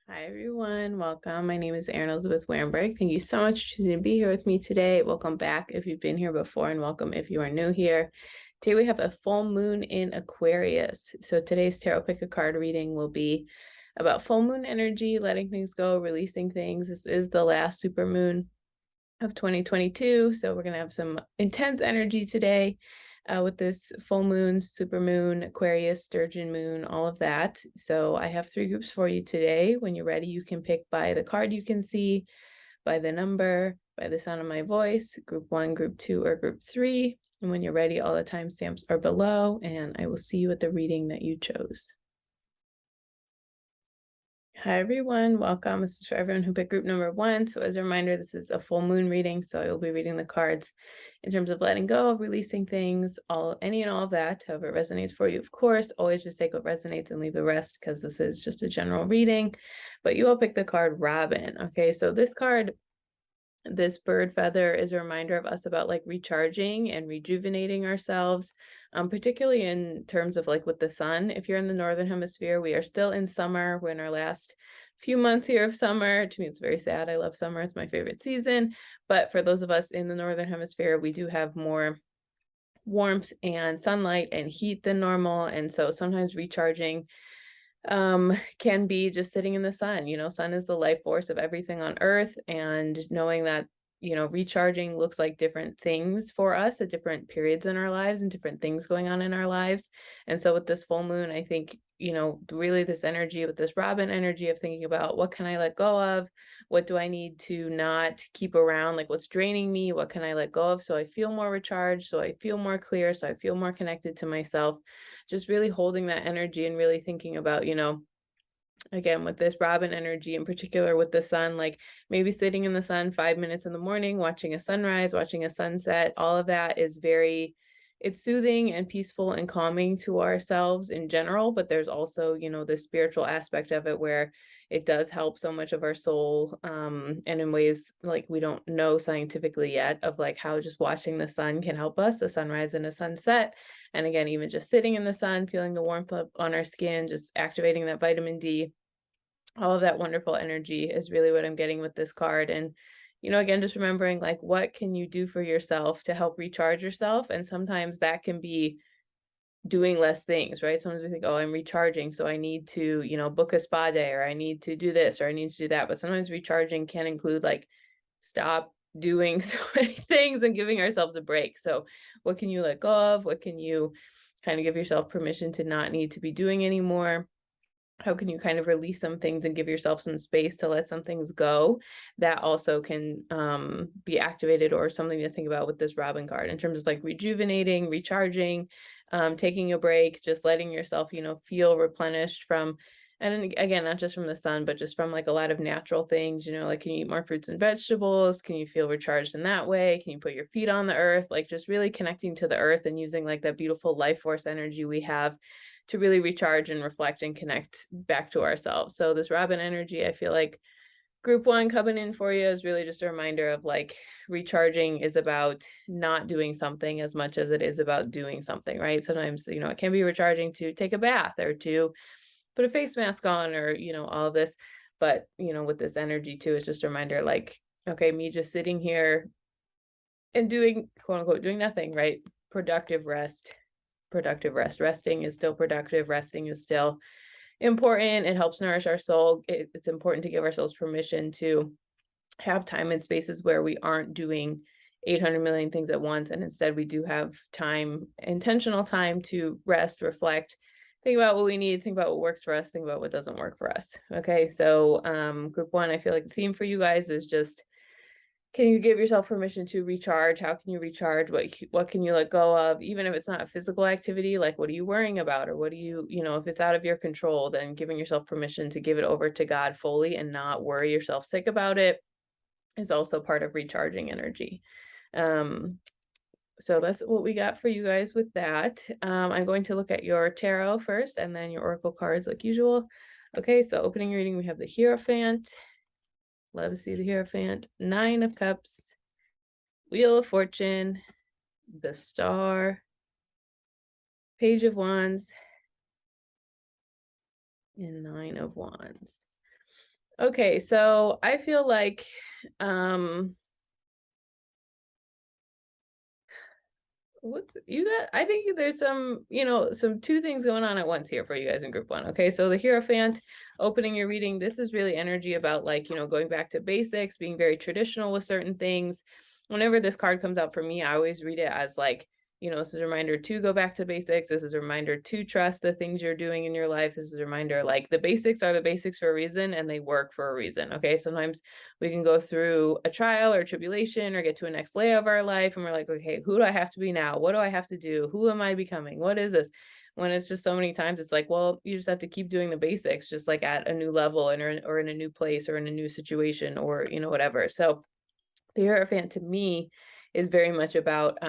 Hi everyone, welcome. My name is Erin Elizabeth Wamberg. Thank you so much for choosing to be here with me today. Welcome back if you've been here before, and welcome if you are new here. Today we have a full moon in Aquarius. So today's tarot pick a card reading will be about full moon energy, letting things go, releasing things. This is the last super moon of 2022, so we're gonna have some intense energy today with this full moon, super moon, Aquarius, sturgeon moon, all of that. So I have 3 groups for you today. When you're ready, you can pick by the card you can see, by the number, by the sound of my voice, group 1, group 2, or group 3. And when you're ready, all the timestamps are below, and I will see you at the reading that you chose. Hi everyone, welcome. This is for everyone who picked group number 1. So as a reminder, this is a full moon reading, so I will be reading the cards in terms of letting go, releasing things, any and all of that, however it resonates for you. Of course, always just take what resonates and leave the rest, because this is just a general reading. But you all picked the card Robin. Okay, so this card, this bird feather, is a reminder of us about like recharging and rejuvenating ourselves, particularly in terms of like with the sun. If you're in the northern hemisphere, we are still in summer. We're in our last few months here of summer. To me, it's very sad. I love summer. It's my favorite season. But for those of us in the northern hemisphere, we do have more warmth and sunlight and heat than normal. And so sometimes recharging can be just sitting in the sun. Sun is the life force of everything on earth, and knowing that recharging looks like different things for us at different periods in our lives and different things going on in our lives. And so with this full moon, I think really this energy, with this Robin energy of thinking about, what can I let go of, what do I need to not keep around, like what's draining me, what can I let go of so I feel more recharged, so I feel more clear, so I feel more connected to myself. Just really holding that energy and really thinking about, again, with this Robin energy in particular, with the sun, like maybe sitting in the sun 5 minutes in the morning, watching a sunrise, watching a sunset, all of that is it's soothing and peaceful and calming to ourselves in general. But there's also, this spiritual aspect of it where it does help so much of our soul, and in ways like we don't know scientifically yet, of like how just watching the sun can help us, a sunrise and a sunset. And again, even just sitting in the sun, feeling the warmth on our skin, just activating that vitamin D, all of that wonderful energy is really what I'm getting with this card. And, again, just remembering like, what can you do for yourself to help recharge yourself? And sometimes that can be doing less things, right? Sometimes we think, oh, I'm recharging, so I need to, book a spa day, or I need to do this, or I need to do that. But sometimes recharging can include like, stop doing so many things and giving ourselves a break. So what can you let go of? What can you kind of give yourself permission to not need to be doing anymore? How can you kind of release some things and give yourself some space to let some things go? That also can be activated, or something to think about with this Robin card in terms of like rejuvenating, recharging, taking a break, just letting yourself, feel replenished from, and again, not just from the sun, but just from like a lot of natural things, like, can you eat more fruits and vegetables? Can you feel recharged in that way? Can you put your feet on the earth? Like just really connecting to the earth and using like that beautiful life force energy we have to really recharge and reflect and connect back to ourselves. So this Robin energy, I feel like group 1 coming in for you is really just a reminder of like, recharging is about not doing something as much as it is about doing something, right? Sometimes, it can be recharging to take a bath, or to put a face mask on, or, all of this. But, with this energy too, it's just a reminder like, okay, me just sitting here and doing, quote unquote, doing nothing, right? Productive rest. Resting is still productive. Resting is still important. It helps nourish our soul. It's important to give ourselves permission to have time and spaces where we aren't doing 800 million things at once, and instead we do have time, intentional time, to rest, reflect, think about what we need, think about what works for us, think about what doesn't work for us. Okay, so group 1, I feel like the theme for you guys is just, can you give yourself permission to recharge? How can you recharge? What can you let go of? Even if it's not a physical activity, like what are you worrying about? Or what do you, if it's out of your control, then giving yourself permission to give it over to God fully and not worry yourself sick about it is also part of recharging energy. So that's what we got for you guys with that. I'm going to look at your tarot first and then your oracle cards like usual. Okay, so opening reading, we have the Hierophant. Love to see the Hierophant. 9 of Cups, Wheel of Fortune, the Star, Page of Wands, and 9 of Wands. Okay, so I feel like um what's you got I think there's some, some two things going on at once here for you guys in group one. Okay, so the Hierophant opening your reading, this is really energy about like, going back to basics, being very traditional with certain things. Whenever this card comes out for me, I always read it as like, this is a reminder to go back to basics. This is a reminder to trust the things you're doing in your life. This is a reminder like the basics are the basics for a reason and they work for a reason. Okay, sometimes we can go through a trial or tribulation or get to a next layer of our life and we're like, okay, who do I have to be now? What do I have to do? Who am I becoming? What is this? When it's just so many times, it's like, well, you just have to keep doing the basics, just like at a new level and or in a new place or in a new situation or, whatever. So the Hierophant to me is very much about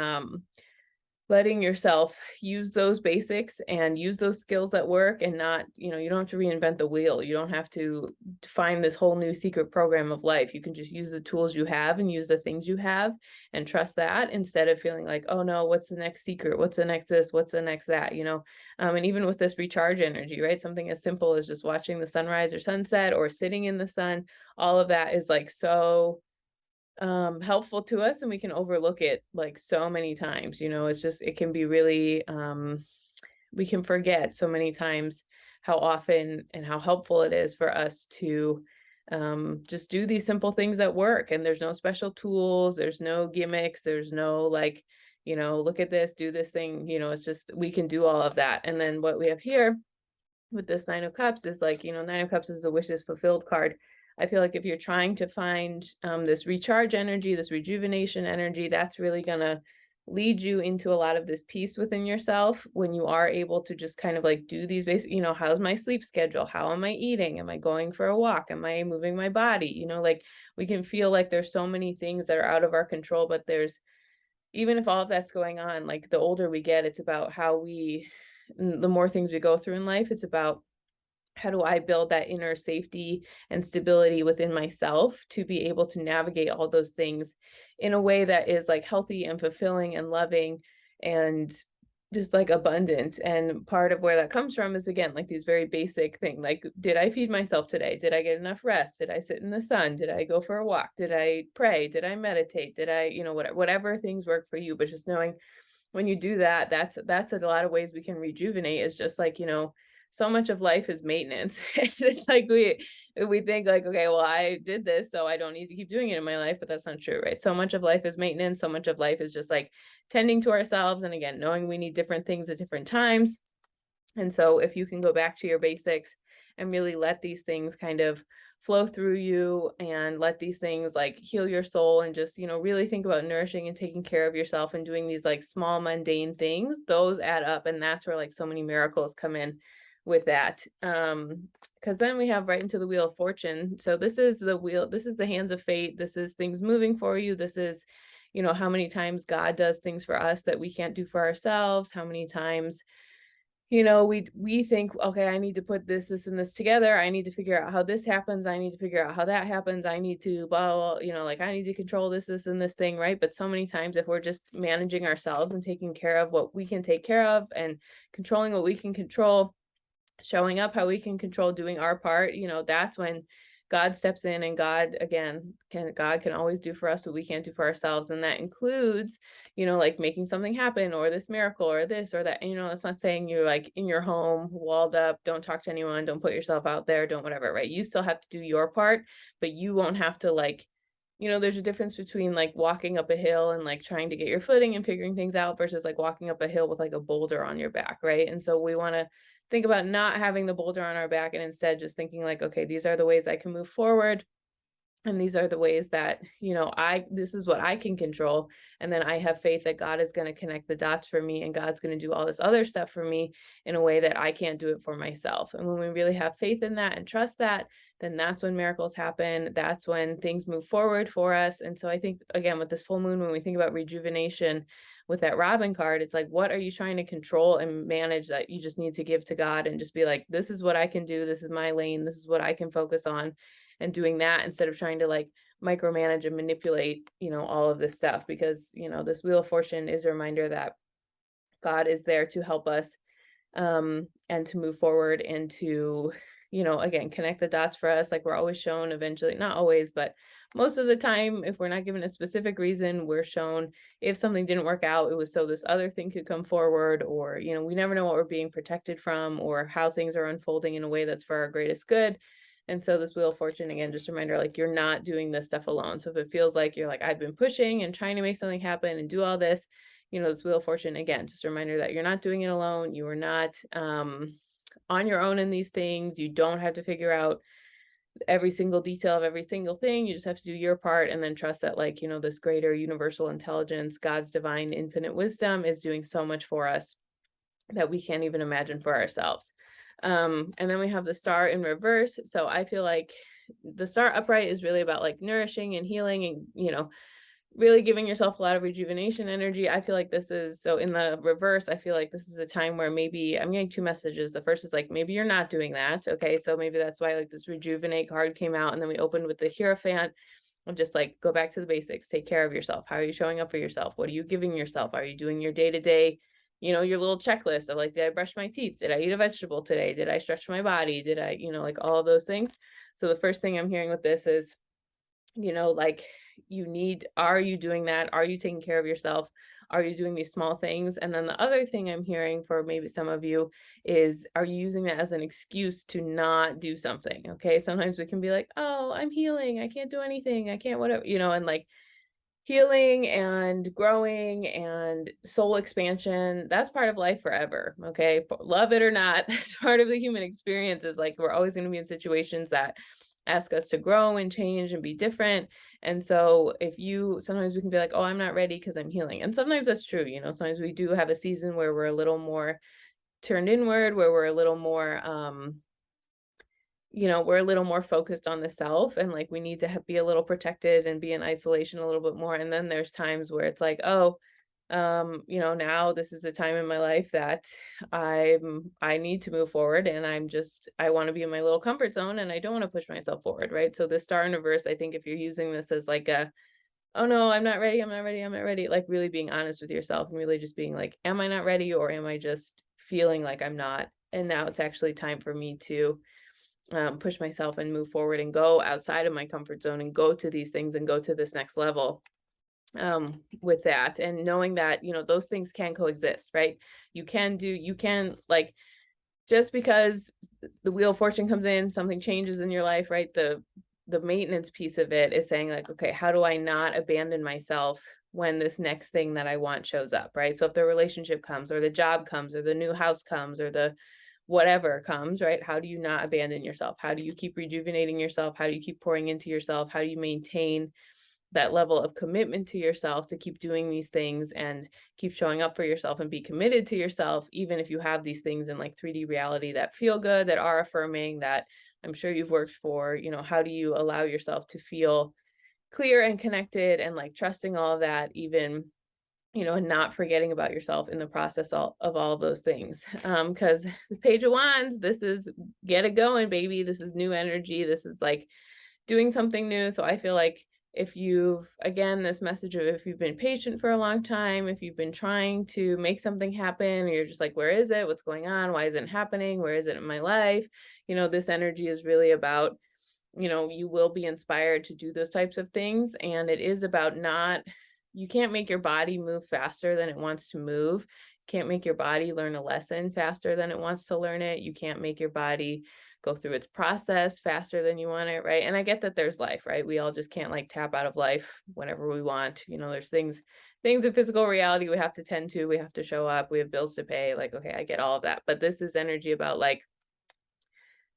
letting yourself use those basics and use those skills at work and not, you don't have to reinvent the wheel. You don't have to find this whole new secret program of life. You can just use the tools you have and use the things you have and trust that instead of feeling like, oh no, what's the next secret? What's the next this? What's the next that? And even with this recharge energy, right? Something as simple as just watching the sunrise or sunset or sitting in the sun, all of that is like so helpful to us and we can overlook it like so many times. It's just it can be really we can forget so many times how often and how helpful it is for us to just do these simple things at work. And there's no special tools, there's no gimmicks, there's no like, look at this, do this thing. It's just we can do all of that. And then what we have here with this Nine of Cups is like, Nine of Cups is a wishes fulfilled card. I feel like if you're trying to find this recharge energy, this rejuvenation energy, that's really gonna lead you into a lot of this peace within yourself when you are able to just kind of like do these basic, how's my sleep schedule? How am I eating? Am I going for a walk? Am I moving my body? Like we can feel like there's so many things that are out of our control, but there's, even if all of that's going on, like the older we get, it's about how the more things we go through in life, it's about how do I build that inner safety and stability within myself to be able to navigate all those things in a way that is like healthy and fulfilling and loving and just like abundant. And part of where that comes from is again like these very basic things, like did I feed myself today? Did I get enough rest? Did I sit in the sun? Did I go for a walk? Did I pray? Did I meditate? Did I, whatever things work for you, but just knowing when you do that, that's a lot of ways we can rejuvenate. Is just like, so much of life is maintenance. It's like we think like, okay, well, I did this, so I don't need to keep doing it in my life, but that's not true, right? So much of life is maintenance. So much of life is just like tending to ourselves. And again, knowing we need different things at different times. And so if you can go back to your basics and really let these things kind of flow through you and let these things like heal your soul and just, really think about nourishing and taking care of yourself and doing these like small mundane things, those add up. And that's where like so many miracles come in with that. Because then we have right into the Wheel of Fortune. So this is the wheel, this is the hands of fate. This is things moving for you. This is, how many times God does things for us that we can't do for ourselves. How many times we think, okay, I need to put this and this together. I need to figure out how this happens. I need to figure out how that happens. I need to blah, blah, like I need to control this and this thing, right? But so many times if we're just managing ourselves and taking care of what we can take care of and controlling what we can control, showing up how we can control, doing our part, that's when God steps in. And God can always do for us what we can't do for ourselves. And that includes, like making something happen or this miracle or this or that. It's not saying you're like in your home, walled up, don't talk to anyone, don't put yourself out there, don't whatever, right? You still have to do your part, but you won't have to like, there's a difference between like walking up a hill and like trying to get your footing and figuring things out versus like walking up a hill with like a boulder on your back, right? And so we want to think about not having the boulder on our back and instead just thinking like, okay, these are the ways I can move forward. And these are the ways that, this is what I can control. And then I have faith that God is going to connect the dots for me and God's going to do all this other stuff for me in a way that I can't do it for myself. And when we really have faith in that and trust that, then that's when miracles happen. That's when things move forward for us. And so I think, again, with this full moon, when we think about rejuvenation with that Robin card, it's like, what are you trying to control and manage that you just need to give to God and just be like, this is what I can do. This is my lane. This is what I can focus on. And doing that instead of trying to like micromanage and manipulate, all of this stuff, because, this Wheel of Fortune is a reminder that God is there to help us and to move forward and to, again, connect the dots for us. Like we're always shown eventually, not always, but most of the time, if we're not given a specific reason, we're shown if something didn't work out, it was so this other thing could come forward, or, we never know what we're being protected from or how things are unfolding in a way that's for our greatest good. And so this Wheel of Fortune, again, just a reminder, like you're not doing this stuff alone. So if it feels like you're like, I've been pushing and trying to make something happen and do all this, this Wheel of Fortune, again, just a reminder that you're not doing it alone. You are not on your own in these things. You don't have to figure out every single detail of every single thing. You just have to do your part and then trust that, like, this greater universal intelligence, God's divine infinite wisdom is doing so much for us that we can't even imagine for ourselves. And then we have the Star in reverse. So I feel like the Star upright is really about like nourishing and healing and, really giving yourself a lot of rejuvenation energy. I feel like this is, so in the reverse, I feel like this is a time where maybe I'm getting two messages. The first is like, maybe you're not doing that. Okay. So maybe that's why like this rejuvenate card came out. And then we opened with the Hierophant. And just like go back to the basics, take care of yourself. How are you showing up for yourself? What are you giving yourself? Are you doing your day-to-day, your little checklist of like, did I brush my teeth? Did I eat a vegetable today? Did I stretch my body? Did I, like all of those things. So the first thing I'm hearing with this is, like are you doing that? Are you taking care of yourself? Are you doing these small things? And then the other thing I'm hearing for maybe some of you is, are you using that as an excuse to not do something? Okay. Sometimes we can be like, oh, I'm healing. I can't do anything. I can't, whatever, and like healing and growing and soul expansion, that's part of life forever. Okay. Love it or not, that's part of the human experience. Is like, we're always going to be in situations that ask us to grow and change and be different. And so sometimes we can be like, oh, I'm not ready because I'm healing. And sometimes that's true. Sometimes we do have a season where we're a little more turned inward, where we're a little more, we're a little more focused on the self, and like we need to be a little protected and be in isolation a little bit more. And then there's times where it's like, oh, now this is a time in my life that I need to move forward, and I want to be in my little comfort zone and I don't want to push myself forward, right? So the Star in reverse, I think if you're using this as like oh no, I'm not ready, I'm not ready, I'm not ready, like really being honest with yourself and really just being like, am I not ready, or am I just feeling like I'm not? And now it's actually time for me to push myself and move forward and go outside of my comfort zone and go to these things and go to this next level with that. And knowing that, those things can coexist, right? You can like, just because the Wheel of Fortune comes in, something changes in your life, right? The maintenance piece of it is saying like, okay, how do I not abandon myself when this next thing that I want shows up, right? So if the relationship comes, or the job comes, or the new house comes, or the whatever comes, right? How do you not abandon yourself? How do you keep rejuvenating yourself? How do you keep pouring into yourself? How do you maintain that level of commitment to yourself to keep doing these things and keep showing up for yourself and be committed to yourself, even if you have these things in like 3D reality that feel good, that are affirming, that I'm sure you've worked for? How do you allow yourself to feel clear and connected and like trusting all of that, even, and not forgetting about yourself in the process of all of those things? Because the Page of Wands, this is get it going, baby. This is new energy. This is like doing something new. So I feel like again, this message of if you've been patient for a long time, if you've been trying to make something happen, and you're just like, where is it? What's going on? Why isn't it happening? Where is it in my life? This energy is really about, you will be inspired to do those types of things. And it is about you can't make your body move faster than it wants to move. You can't make your body learn a lesson faster than it wants to learn it. You can't make your body go through its process faster than you want it, right? And I get that there's life, right? We all just can't like tap out of life whenever we want. There's things in physical reality we have to tend to, we have to show up, we have bills to pay. Like, okay, I get all of that. But this is energy about like,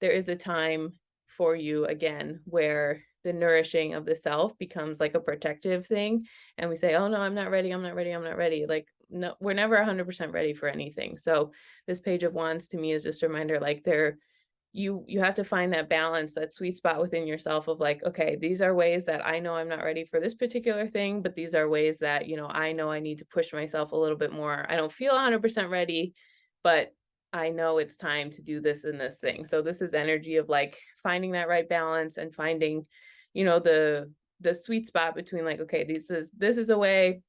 there is a time for you again where the nourishing of the self becomes like a protective thing. And we say, oh no, I'm not ready, I'm not ready, I'm not ready. Like, no, we're never 100% ready for anything. So this Page of Wands to me is just a reminder, like you have to find that balance, that sweet spot within yourself of like, okay, these are ways that I know I'm not ready for this particular thing, but these are ways that, I know I need to push myself a little bit more. I don't feel 100% ready, but I know it's time to do this and this thing. So this is energy of like finding that right balance and finding, the sweet spot between like, okay, this is a way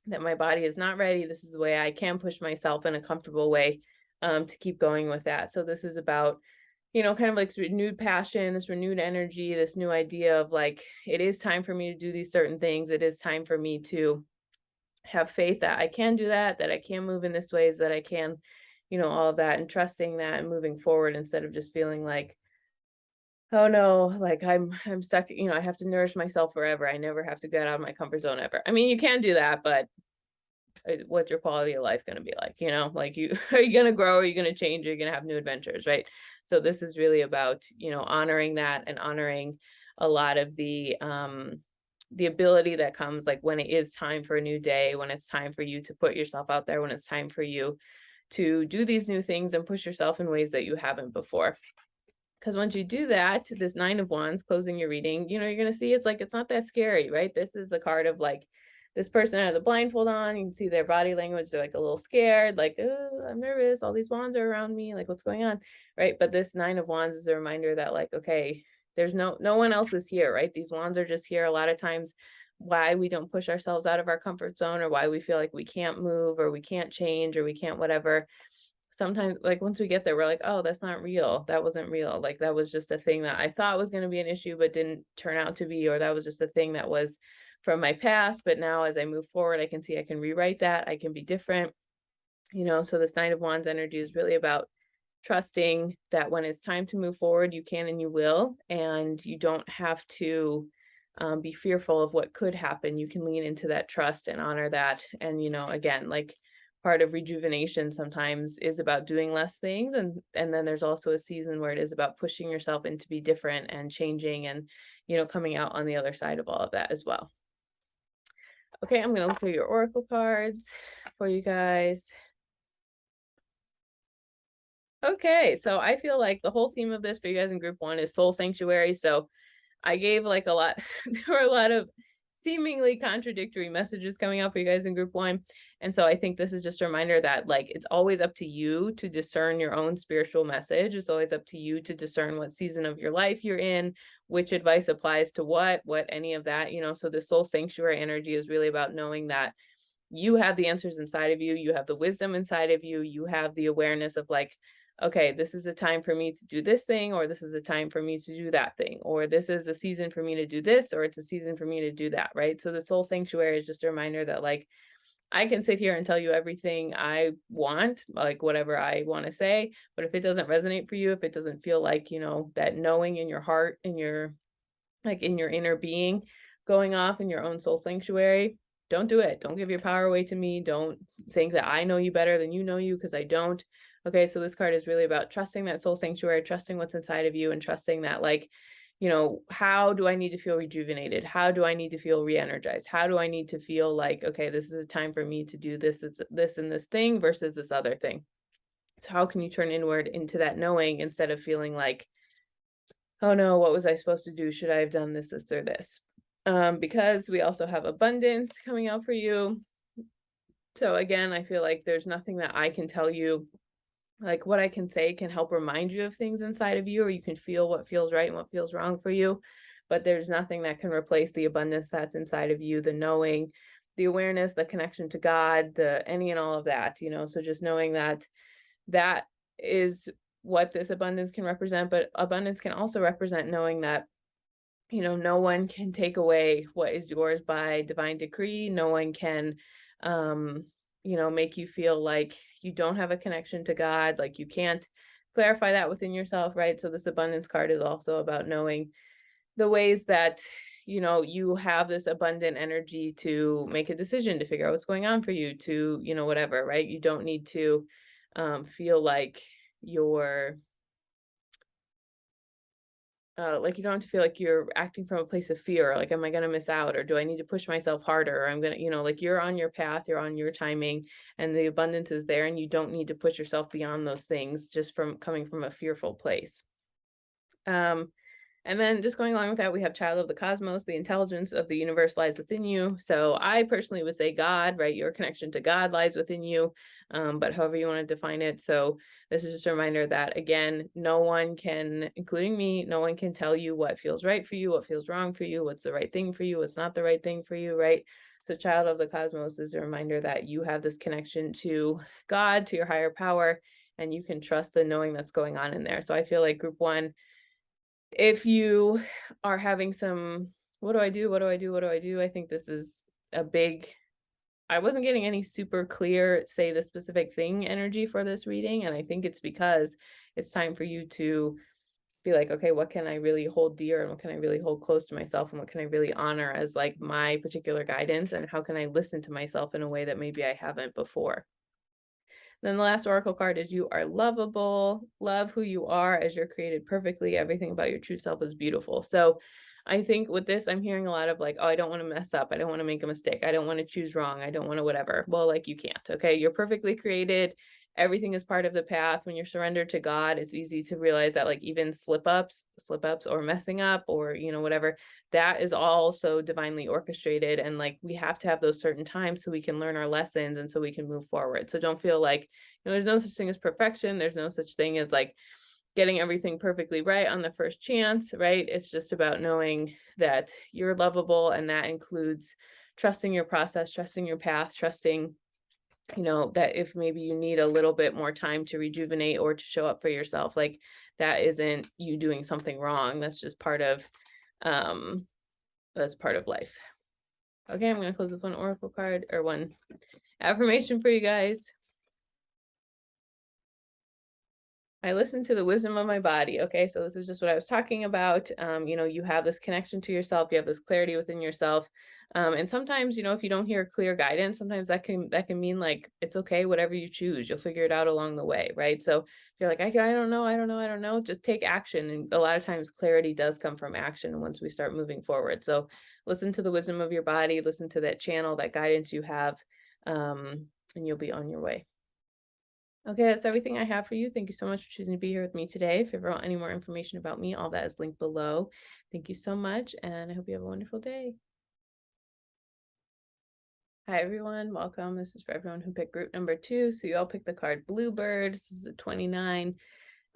that my body is not ready. This is a way I can push myself in a comfortable way to keep going with that. So this is about, kind of like this renewed passion, this renewed energy, this new idea of like, it is time for me to do these certain things. It is time for me to have faith that I can do that I can move in this ways, that I can, all of that, and trusting that and moving forward instead of just feeling like, oh no, like I'm stuck, I have to nourish myself forever. I never have to get out of my comfort zone ever. I mean, you can do that, but what's your quality of life going to be like? Like are you going to grow? Are you going to change? Are you going to have new adventures? Right. So this is really about, honoring that and honoring a lot of the ability that comes like when it is time for a new day, when it's time for you to put yourself out there, when it's time for you to do these new things and push yourself in ways that you haven't before. Because once you do that, this Nine of Wands, closing your reading, you're going to see it's like, it's not that scary, right? This is a card of like, this person had the blindfold on. You can see their body language. They're like a little scared, like, oh, I'm nervous. All these wands are around me. Like, what's going on? Right. But this Nine of Wands is a reminder that like, okay, there's no one else is here, right? These wands are just here. A lot of times why we don't push ourselves out of our comfort zone, or why we feel like we can't move or we can't change or we can't whatever, sometimes like once we get there, we're like, oh, that's not real. That wasn't real. Like that was just a thing that I thought was going to be an issue, but didn't turn out to be, or that was just a thing that was from my past. But now as I move forward, I can see I can rewrite that. I can be different, so this Knight of Wands energy is really about trusting that when it's time to move forward, you can and you will, and you don't have to be fearful of what could happen. You can lean into that trust and honor that. And, again, like part of rejuvenation sometimes is about doing less things. And then there's also a season where it is about pushing yourself in to be different and changing and, coming out on the other side of all of that as well. Okay, I'm going to look through your oracle cards for you guys. Okay, so I feel like the whole theme of this for you guys in group 1 is soul sanctuary. So I gave like a lot, there were a lot of seemingly contradictory messages coming out for you guys in group 1. And so I think this is just a reminder that like, it's always up to you to discern your own spiritual message. It's always up to you to discern what season of your life you're in, which advice applies to what any of that, so the soul sanctuary energy is really about knowing that you have the answers inside of you. You have the wisdom inside of you. You have the awareness of like, okay, this is a time for me to do this thing, or this is a time for me to do that thing, or this is a season for me to do this, or it's a season for me to do that, right? So the soul sanctuary is just a reminder that like, I can sit here and tell you everything I want, like whatever I want to say, but if it doesn't resonate for you, if it doesn't feel like, that knowing in your heart, in your inner being going off in your own soul sanctuary, don't do it. Don't give your power away to me. Don't think that I know you better than you know you, because I don't. Okay, so this card is really about trusting that soul sanctuary, trusting what's inside of you, and trusting that like, how do I need to feel rejuvenated? How do I need to feel re-energized? How do I need to feel like, okay, this is a time for me to do this, it's this and this thing versus this other thing. So how can you turn inward into that knowing instead of feeling like, oh no, what was I supposed to do? Should I have done this, or this? Because we also have abundance coming out for you. So again, I feel like there's nothing that I can tell you, like what I can say can help remind you of things inside of you, or you can feel what feels right and what feels wrong for you. But there's nothing that can replace the abundance that's inside of you, the knowing, the awareness, the connection to God, the any and all of that, so just knowing that that is what this abundance can represent. But abundance can also represent knowing that, no one can take away what is yours by divine decree. No one can, make you feel like you don't have a connection to God, like you can't clarify that within yourself, right? So this abundance card is also about knowing the ways that, you have this abundant energy to make a decision, to figure out what's going on for you, to, whatever, right? You don't need to feel like you're like you don't have to feel like you're acting from a place of fear, like, am I going to miss out, or do I need to push myself harder, or I'm going to, like you're on your path, you're on your timing, and the abundance is there, and you don't need to push yourself beyond those things just from coming from a fearful place. And then just going along with that, we have child of the cosmos, the intelligence of the universe lies within you. So I personally would say God, right? Your connection to God lies within you, but however you want to define it. So this is just a reminder that, again, no one can, including me, no one can tell you what feels right for you, what feels wrong for you, what's the right thing for you, what's not the right thing for you, right? So child of the cosmos is a reminder that you have this connection to God, to your higher power, and you can trust the knowing that's going on in there. So I feel like group one, if you are having some, what do I do? What do I do? What do I do? I think this is a big, I wasn't getting any super clear, say the specific thing energy for this reading. And I think it's because it's time for you to be like, okay, what can I really hold dear and what can I really hold close to myself and what can I really honor as like my particular guidance, and how can I listen to myself in a way that maybe I haven't before. Then the last oracle card is you are lovable. Love who you are as you're created perfectly. Everything about your true self is beautiful. So I think with this, I'm hearing a lot of like, oh, I don't want to mess up. I don't want to make a mistake. I don't want to choose wrong. I don't want to whatever. Well, like you can't, okay? You're perfectly created. Everything is part of the path. When you're surrendered to God, it's easy to realize that like even slip-ups or messing up or, whatever, that is all so divinely orchestrated. And like, we have to have those certain times so we can learn our lessons and so we can move forward. So don't feel like, there's no such thing as perfection. There's no such thing as like getting everything perfectly right on the first chance, right? It's just about knowing that you're lovable, and that includes trusting your process, trusting your path, trusting, that if maybe you need a little bit more time to rejuvenate or to show up for yourself, like that isn't you doing something wrong. That's just part of life. Okay, I'm going to close with one oracle card or one affirmation for you guys. I listen to the wisdom of my body. Okay, so this is just what I was talking about. You have this connection to yourself, you have this clarity within yourself. And sometimes, if you don't hear clear guidance, sometimes that can mean like it's okay, whatever you choose, you'll figure it out along the way, right? So if you're like, I don't know, just take action. And a lot of times clarity does come from action once we start moving forward. So listen to the wisdom of your body, listen to that channel, that guidance you have, and you'll be on your way. Okay, that's everything I have for you. Thank you so much for choosing to be here with me today. If you ever want any more information about me, all that is linked below. Thank you so much, and I hope you have a wonderful day. Hi, everyone. Welcome. This is for everyone who picked group number 2. So you all picked the card Bluebird. This is a 29.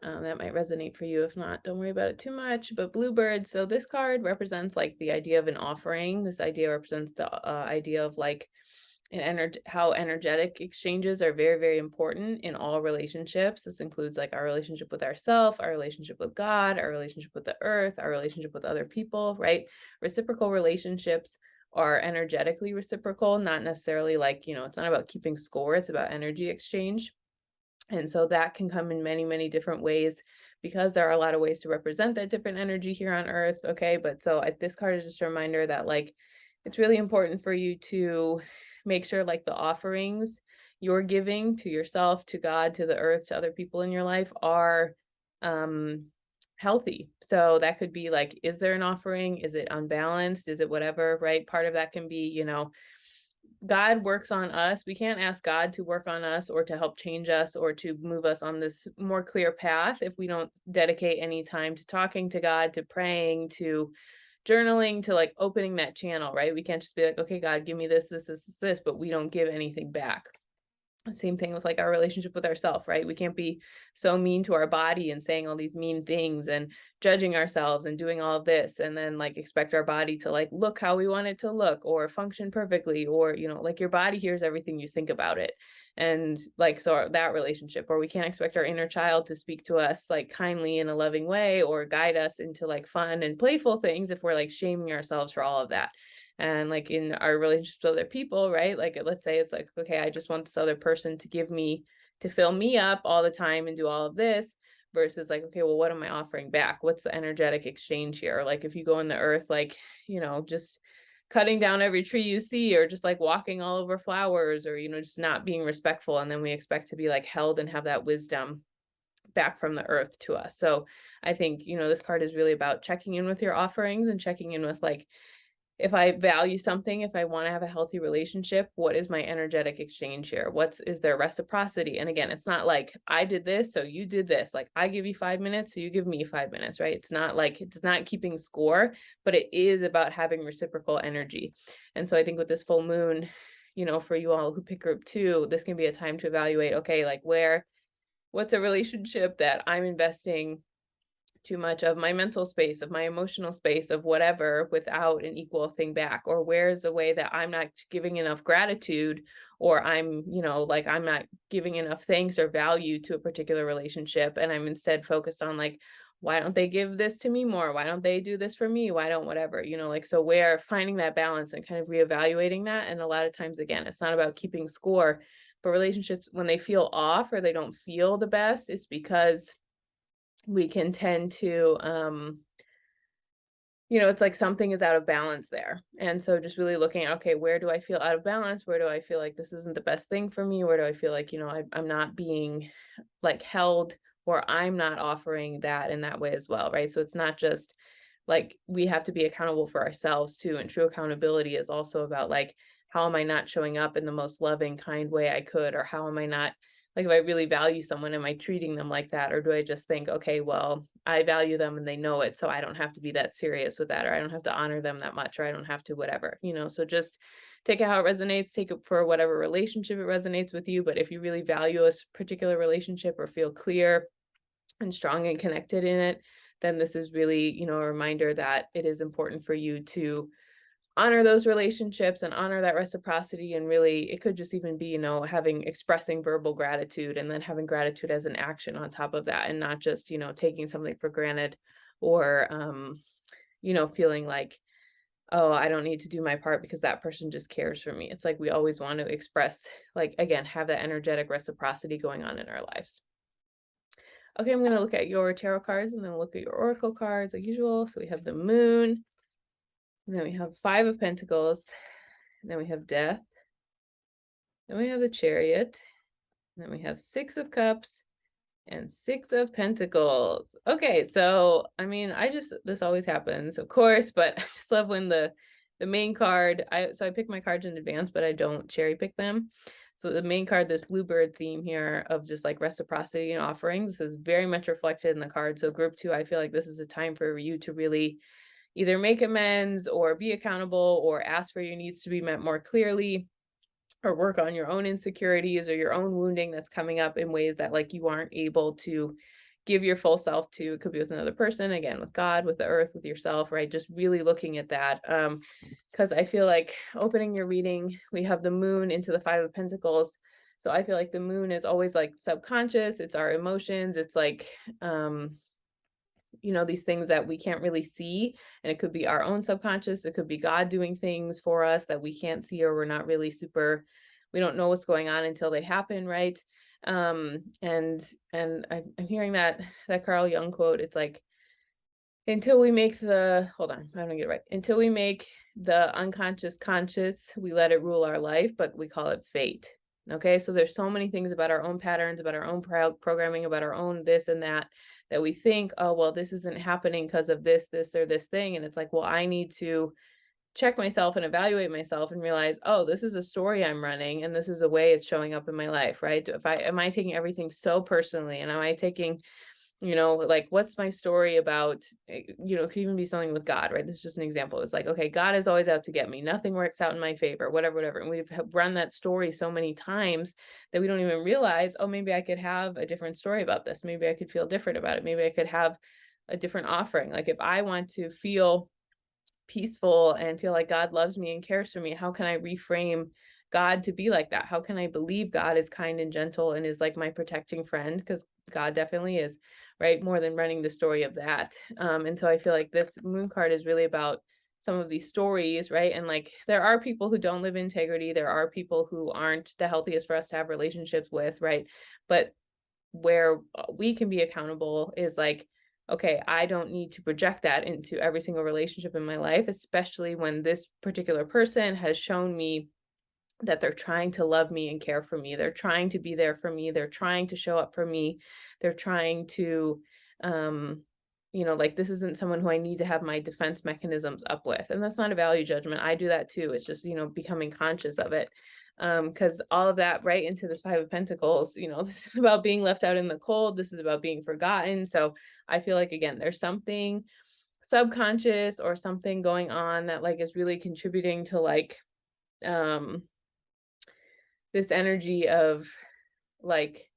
That might resonate for you. If not, don't worry about it too much. But Bluebird, so this card represents like the idea of an offering. This idea represents the idea of like how energetic exchanges are very, very important in all relationships. This includes like our relationship with ourselves, our relationship with God, our relationship with the earth, our relationship with other people, right? Reciprocal relationships are energetically reciprocal, not necessarily like, it's not about keeping score, it's about energy exchange. And so that can come in many, many different ways, because there are a lot of ways to represent that different energy here on earth. Okay. But so this card is just a reminder that like, it's really important for you to make sure like the offerings you're giving to yourself, to God, to the earth, to other people in your life are healthy. So that could be like, is there an offering? Is it unbalanced? Is it whatever, right? Part of that can be, God works on us. We can't ask God to work on us or to help change us or to move us on this more clear path if we don't dedicate any time to talking to God, to praying, to journaling, to like opening that channel, right? We can't just be like, okay, God, give me this, but we don't give anything back. Same thing with like our relationship with ourselves, right? We can't be so mean to our body and saying all these mean things and judging ourselves and doing all of this and then like expect our body to like look how we want it to look or function perfectly, or like your body hears everything you think about it. And like, so that relationship, or we can't expect our inner child to speak to us like kindly in a loving way or guide us into like fun and playful things if we're like shaming ourselves for all of that. And like in our relationships with other people, right? Like, let's say it's like, okay, I just want this other person to fill me up all the time and do all of this, versus like, okay, well, what am I offering back? What's the energetic exchange here? Like if you go in the earth, like, just cutting down every tree you see, or just like walking all over flowers, or, just not being respectful. And then we expect to be like held and have that wisdom back from the earth to us. So I think, this card is really about checking in with your offerings and checking in with like, if I value something, if I want to have a healthy relationship, what is my energetic exchange here? Is there reciprocity? And again, it's not like I did this, so you did this. Like I give you 5 minutes, so you give me 5 minutes, right? It's not keeping score, but it is about having reciprocal energy. And so I think with this full moon, for you all who pick group 2, this can be a time to evaluate, okay, like what's a relationship that I'm investing too much of my mental space, of my emotional space, of whatever, without an equal thing back? Or where's the way that I'm not giving enough gratitude, or I'm, like I'm not giving enough thanks or value to a particular relationship, and I'm instead focused on like, why don't they give this to me more? Why don't they do this for me? Why don't whatever, like, so where finding that balance and kind of reevaluating that. And a lot of times, again, it's not about keeping score, but relationships, when they feel off or they don't feel the best, it's because we can tend to it's like something is out of balance there. And so just really looking at, okay, where do I feel out of balance? Where do I feel like this isn't the best thing for me? Where do I feel like, I'm not being like held, or I'm not offering that in that way as well, right? So it's not just like we have to be accountable for ourselves too. And true accountability is also about like, how am I not showing up in the most loving, kind way I could? Or how am I not, like, if I really value someone, am I treating them like that? Or do I just think, okay, well, I value them and they know it, so I don't have to be that serious with that, or I don't have to honor them that much, or I don't have to whatever, So just take it how it resonates, take it for whatever relationship it resonates with you. But if you really value a particular relationship or feel clear and strong and connected in it, then this is really, a reminder that it is important for you to honor those relationships and honor that reciprocity. And really, it could just even be, expressing verbal gratitude, and then having gratitude as an action on top of that, and not just, taking something for granted, or, feeling like, oh, I don't need to do my part because that person just cares for me. It's like we always want to express, like, again, have that energetic reciprocity going on in our lives. Okay, I'm going to look at your tarot cards and then look at your oracle cards like usual. So we have the moon, and then we have 5 of Pentacles, and then we have death, then we have the Chariot, and then we have 6 of Cups and 6 of Pentacles. Okay, so I mean, this always happens, of course, but I just love when the main card, I pick my cards in advance, but I don't cherry pick them. So the main card, this bluebird theme here of just like reciprocity and offerings, this is very much reflected in the card. So group 2, I feel like this is a time for you to really either make amends or be accountable or ask for your needs to be met more clearly, or work on your own insecurities or your own wounding that's coming up in ways that like you aren't able to give your full self to. It could be with another person, again, with God, with the earth, with yourself, right? Just really looking at that. Because I feel like opening your reading, we have the moon into the 5 of Pentacles. So I feel like the moon is always like subconscious. It's our emotions. It's like, these things that we can't really see. And it could be our own subconscious. It could be God doing things for us that we can't see, or we're not really we don't know what's going on until they happen, right? And I'm hearing that Carl Jung quote. It's like, until we make hold on, I'm gonna get it right. Until we make the unconscious conscious, we let it rule our life, but we call it fate. Okay, so there's so many things about our own patterns, about our own programming, about our own this and that we think, oh, well, this isn't happening because of this, or this thing. And it's like, well, I need to check myself and evaluate myself and realize, oh, this is a story I'm running, and this is a way it's showing up in my life, right? Am I taking everything so personally, and am I taking, like, what's my story about, it could even be something with God, right? This is just an example. It's like, okay, God is always out to get me. Nothing works out in my favor, whatever. And we've run that story so many times that we don't even realize, oh, maybe I could have a different story about this. Maybe I could feel different about it. Maybe I could have a different offering. Like, if I want to feel peaceful and feel like God loves me and cares for me, how can I reframe God to be like that? How can I believe God is kind and gentle and is like my protecting friend? Because God definitely is, right? More than running the story of that. And so I feel like this moon card is really about some of these stories, right? And like, there are people who don't live in integrity. There are people who aren't the healthiest for us to have relationships with, right? But where we can be accountable is like, okay, I don't need to project that into every single relationship in my life, especially when this particular person has shown me that they're trying to love me and care for me. They're trying to be there for me. They're trying to show up for me. They're trying to, like, this isn't someone who I need to have my defense mechanisms up with. And that's not a value judgment. I do that too. It's just, becoming conscious of it. Because all of that right into this 5 of Pentacles, this is about being left out in the cold. This is about being forgotten. So I feel like, again, there's something subconscious or something going on that like is really contributing to like, this energy of like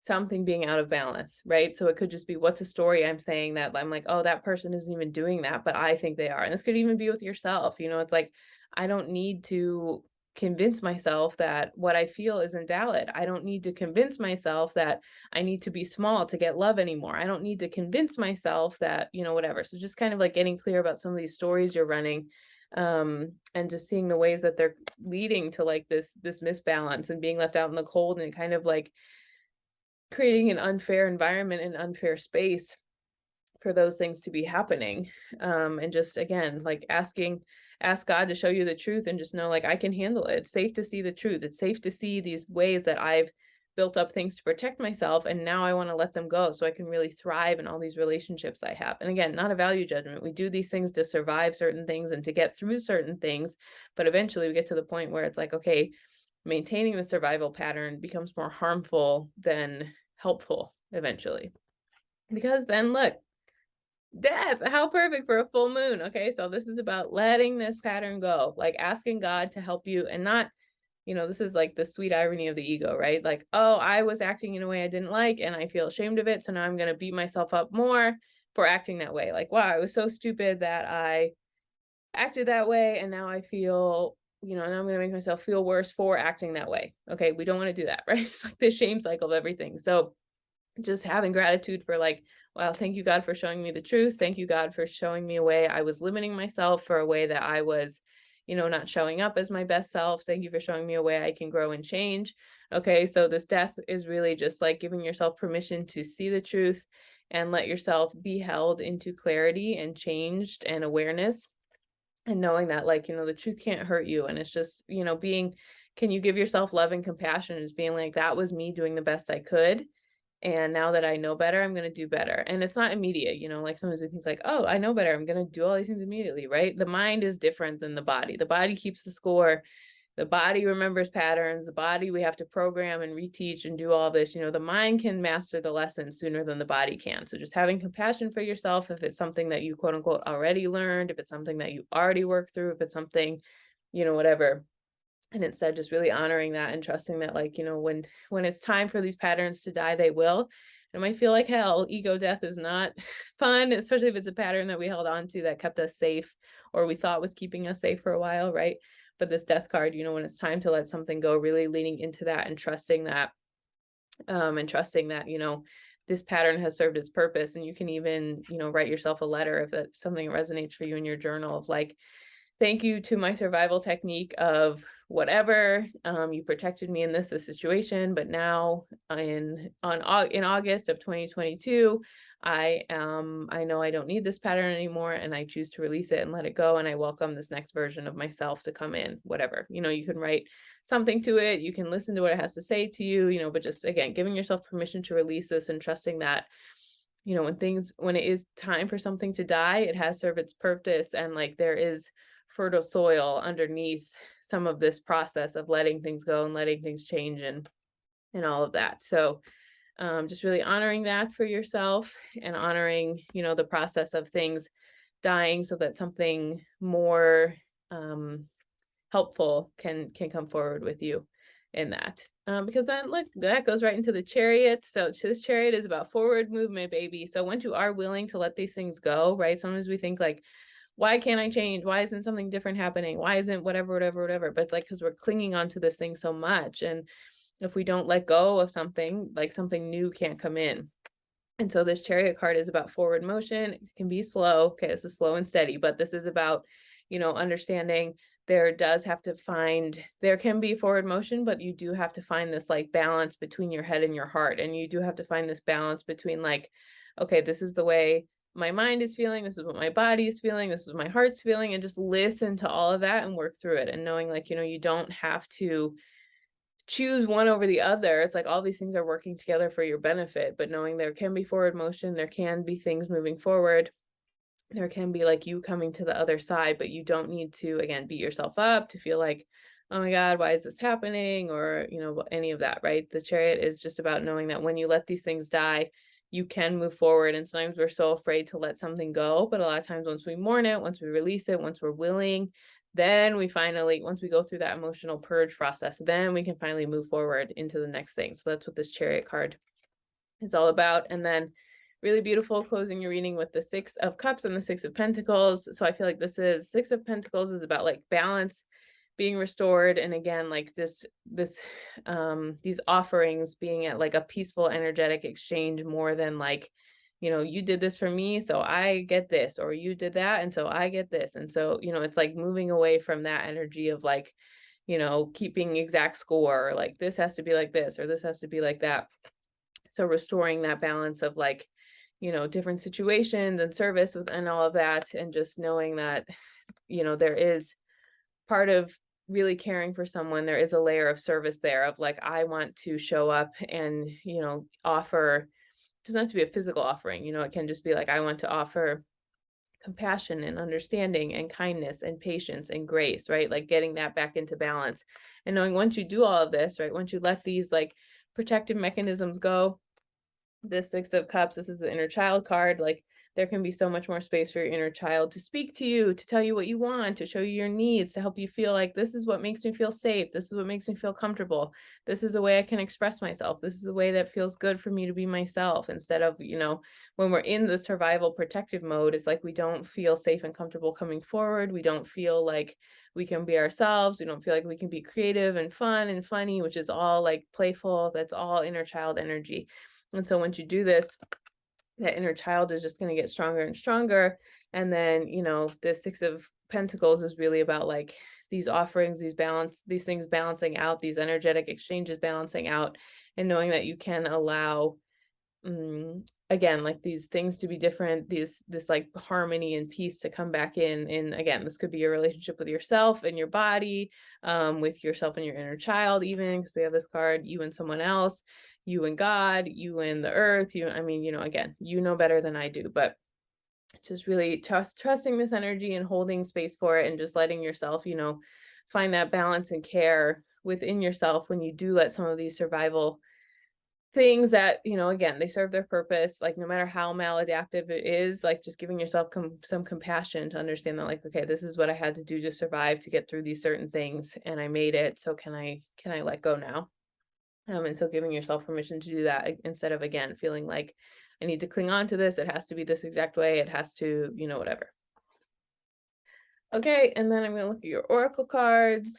something being out of balance, right? So it could just be, what's a story I'm saying that I'm like, oh, that person isn't even doing that, but I think they are. And this could even be with yourself. It's like, I don't need to convince myself that what I feel isn't valid. I don't need to convince myself that I need to be small to get love anymore. I don't need to convince myself that, whatever. So just kind of like getting clear about some of these stories you're running, and just seeing the ways that they're leading to like this misbalance and being left out in the cold, and kind of like creating an unfair environment and unfair space for those things to be happening. And just again, like ask God to show you the truth, and just know, like, I can handle it. It's safe to see the truth. It's safe to see these ways that I've built up things to protect myself, and now I want to let them go so I can really thrive in all these relationships I have. And again, not a value judgment. We do these things to survive certain things and to get through certain things, but eventually we get to the point where it's like, okay, maintaining the survival pattern becomes more harmful than helpful eventually. Because then look, death, how perfect for a full moon. Okay, so this is about letting this pattern go, like asking God to help you, and not, this is like the sweet irony of the ego, right? Like, oh, I was acting in a way I didn't like and I feel ashamed of it, so now I'm going to beat myself up more for acting that way. Like, wow, I was so stupid that I acted that way, and now I feel, now I'm going to make myself feel worse for acting that way. Okay, we don't want to do that, right? It's like the shame cycle of everything. So just having gratitude for like, wow, thank you, God, for showing me the truth. Thank you, God, for showing me a way I was limiting myself, for a way that I was, not showing up as my best self. Thank you for showing me a way I can grow and change. Okay, so this death is really just like giving yourself permission to see the truth and let yourself be held into clarity and changed and awareness, and knowing that, like, the truth can't hurt you. And it's just, can you give yourself love and compassion, as being like, that was me doing the best I could, and now that I know better, I'm going to do better. And it's not immediate, like sometimes we think like, oh, I know better, I'm going to do all these things immediately, right? The mind is different than the body. The body keeps the score. The body remembers patterns. The body, we have to program and reteach and do all this. The mind can master the lesson sooner than the body can. So just having compassion for yourself, if it's something that you quote unquote already learned, if it's something that you already worked through, if it's something, whatever. And instead just really honoring that and trusting that, like, when it's time for these patterns to die, they will. It might feel like hell. Ego death is not fun, especially if it's a pattern that we held on to that kept us safe, or we thought was keeping us safe for a while, right? But this death card, when it's time to let something go, really leaning into that and trusting that, this pattern has served its purpose. And you can even, write yourself a letter if that's something that resonates for you in your journal, of like, thank you to my survival technique of whatever, you protected me in this situation, but now in August of 2022, I know I don't need this pattern anymore, and I choose to release it and let it go, and I welcome this next version of myself to come in. Whatever, you can write something to it, you can listen to what it has to say to you, but just again, giving yourself permission to release this and trusting that, when it is time for something to die, it has served its purpose, and like there is fertile soil underneath some of this process of letting things go and letting things change and all of that. So just really honoring that for yourself, and honoring, the process of things dying, so that something more helpful can come forward with you in that. Because then look, that goes right into the Chariot. So this Chariot is about forward movement, baby. So once you are willing to let these things go, right? Sometimes we think like, why can't I change? Why isn't something different happening? Why isn't whatever? But it's like, because we're clinging onto this thing so much. And if we don't let go of something, like something new can't come in. And so this Chariot card is about forward motion. It can be slow. Okay, this is slow and steady, but this is about, understanding there can be forward motion, but you do have to find this like balance between your head and your heart. And you do have to find this balance between like, okay, this is the way my mind is feeling, this is what my body is feeling, this is what my heart's feeling, and just listen to all of that and work through it. And knowing like, you don't have to choose one over the other. It's like all these things are working together for your benefit, but knowing there can be forward motion, there can be things moving forward, there can be like you coming to the other side, but you don't need to, again, beat yourself up to feel like, oh my God, why is this happening? Or, any of that, right? The Chariot is just about knowing that when you let these things die, you can move forward. And sometimes we're so afraid to let something go, but a lot of times once we mourn it, once we release it, once we're willing, then we finally, once we go through that emotional purge process, then we can finally move forward into the next thing. So that's what this Chariot card it's all about. And then really beautiful closing your reading with the Six of Cups and the Six of Pentacles. So I feel like this is Six of Pentacles is about like balance being restored, and again like this these offerings being at like a peaceful energetic exchange, more than like, you did this for me so I get this, or you did that and so I get this. And so it's like moving away from that energy of like, keeping exact score, or like this has to be like this or this has to be like that. So restoring that balance of like, different situations and service and all of that, and just knowing that, there is part of really caring for someone, there is a layer of service there of like, I want to show up and, offer. It doesn't have to be a physical offering, it can just be like, I want to offer compassion and understanding and kindness and patience and grace, right? Like getting that back into balance, and knowing once you do all of this, right, once you let these like protective mechanisms go, this Six of Cups, this is the inner child card. Like there can be so much more space for your inner child to speak to you, to tell you what you want, to show you your needs, to help you feel like this is what makes me feel safe. This is what makes me feel comfortable. This is a way I can express myself. This is a way that feels good for me to be myself, instead of, when we're in the survival protective mode, it's like we don't feel safe and comfortable coming forward. We don't feel like we can be ourselves. We don't feel like we can be creative and fun and funny, which is all like playful. That's all inner child energy. And so once you do this, that inner child is just going to get stronger and stronger. And then, the Six of Pentacles is really about like these offerings, these things balancing out, these energetic exchanges balancing out, and knowing that you can allow, again, like these things to be different, this like harmony and peace to come back in. And again, this could be your relationship with yourself and your body, with yourself and your inner child, even because we have this card, you and someone else, you and God, you and the earth, again, you know better than I do, but just really trusting this energy and holding space for it, and just letting yourself, find that balance and care within yourself when you do let some of these survival things that, again, they serve their purpose, like no matter how maladaptive it is, like just giving yourself some compassion to understand that like, okay, this is what I had to do to survive, to get through these certain things, and I made it. So can I let go now? And so giving yourself permission to do that, instead of again feeling like I need to cling on to this, it has to be this exact way, it has to, whatever. Okay, and then I'm going to look at your oracle cards.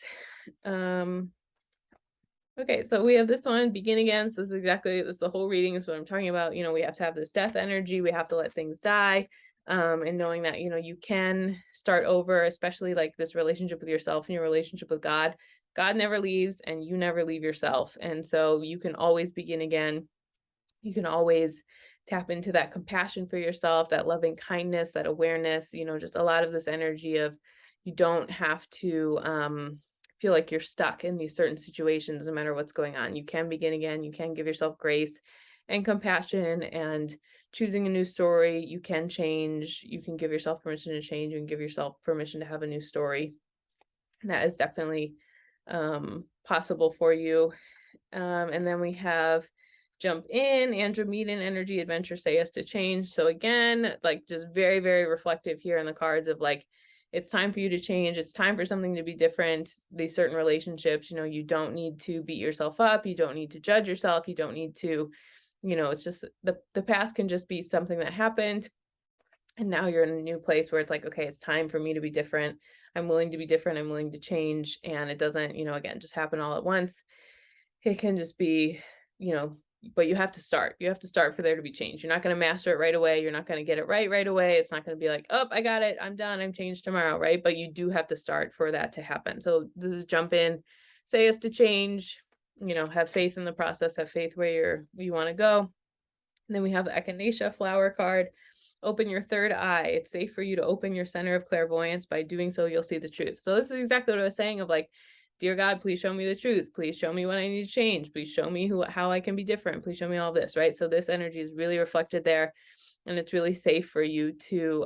Okay, so we have this one, begin again. So this is the whole reading is what I'm talking about. We have to have this death energy. We have to let things die. And knowing that, you can start over, especially like this relationship with yourself and your relationship with God. God never leaves and you never leave yourself. And so you can always begin again. You can always tap into that compassion for yourself, that loving kindness, that awareness, just a lot of this energy of you don't have to, feel like you're stuck in these certain situations no matter what's going on. You can begin again. You can give yourself grace and compassion, and choosing a new story. You can change. You can give yourself permission to change, and give yourself permission to have a new story. And that is definitely possible for you. And then we have jump in, Andromedan energy, adventure, say yes to change. So again, like just very, very reflective here in the cards of like, it's time for you to change. It's time for something to be different. These certain relationships, you don't need to beat yourself up. You don't need to judge yourself. You don't need to, it's just the past can just be something that happened. And now you're in a new place where it's like, okay, it's time for me to be different. I'm willing to be different. I'm willing to change. And it doesn't, again, just happen all at once. It can just be, but you have to start. You have to start for there to be change. You're not going to master it right away. You're not going to get it right away. It's not going to be like, oh, I got it. I'm done. I'm changed tomorrow, right? But you do have to start for that to happen. So this is jump in, say yes to change, have faith in the process, have faith where you want to go. And then we have the Echinacea flower card. Open your third eye. It's safe for you to open your center of clairvoyance. By doing so, you'll see the truth. So this is exactly what I was saying of like, dear God, please show me the truth. Please show me what I need to change. Please show me how I can be different. Please show me all this, right? So this energy is really reflected there, and it's really safe for you to,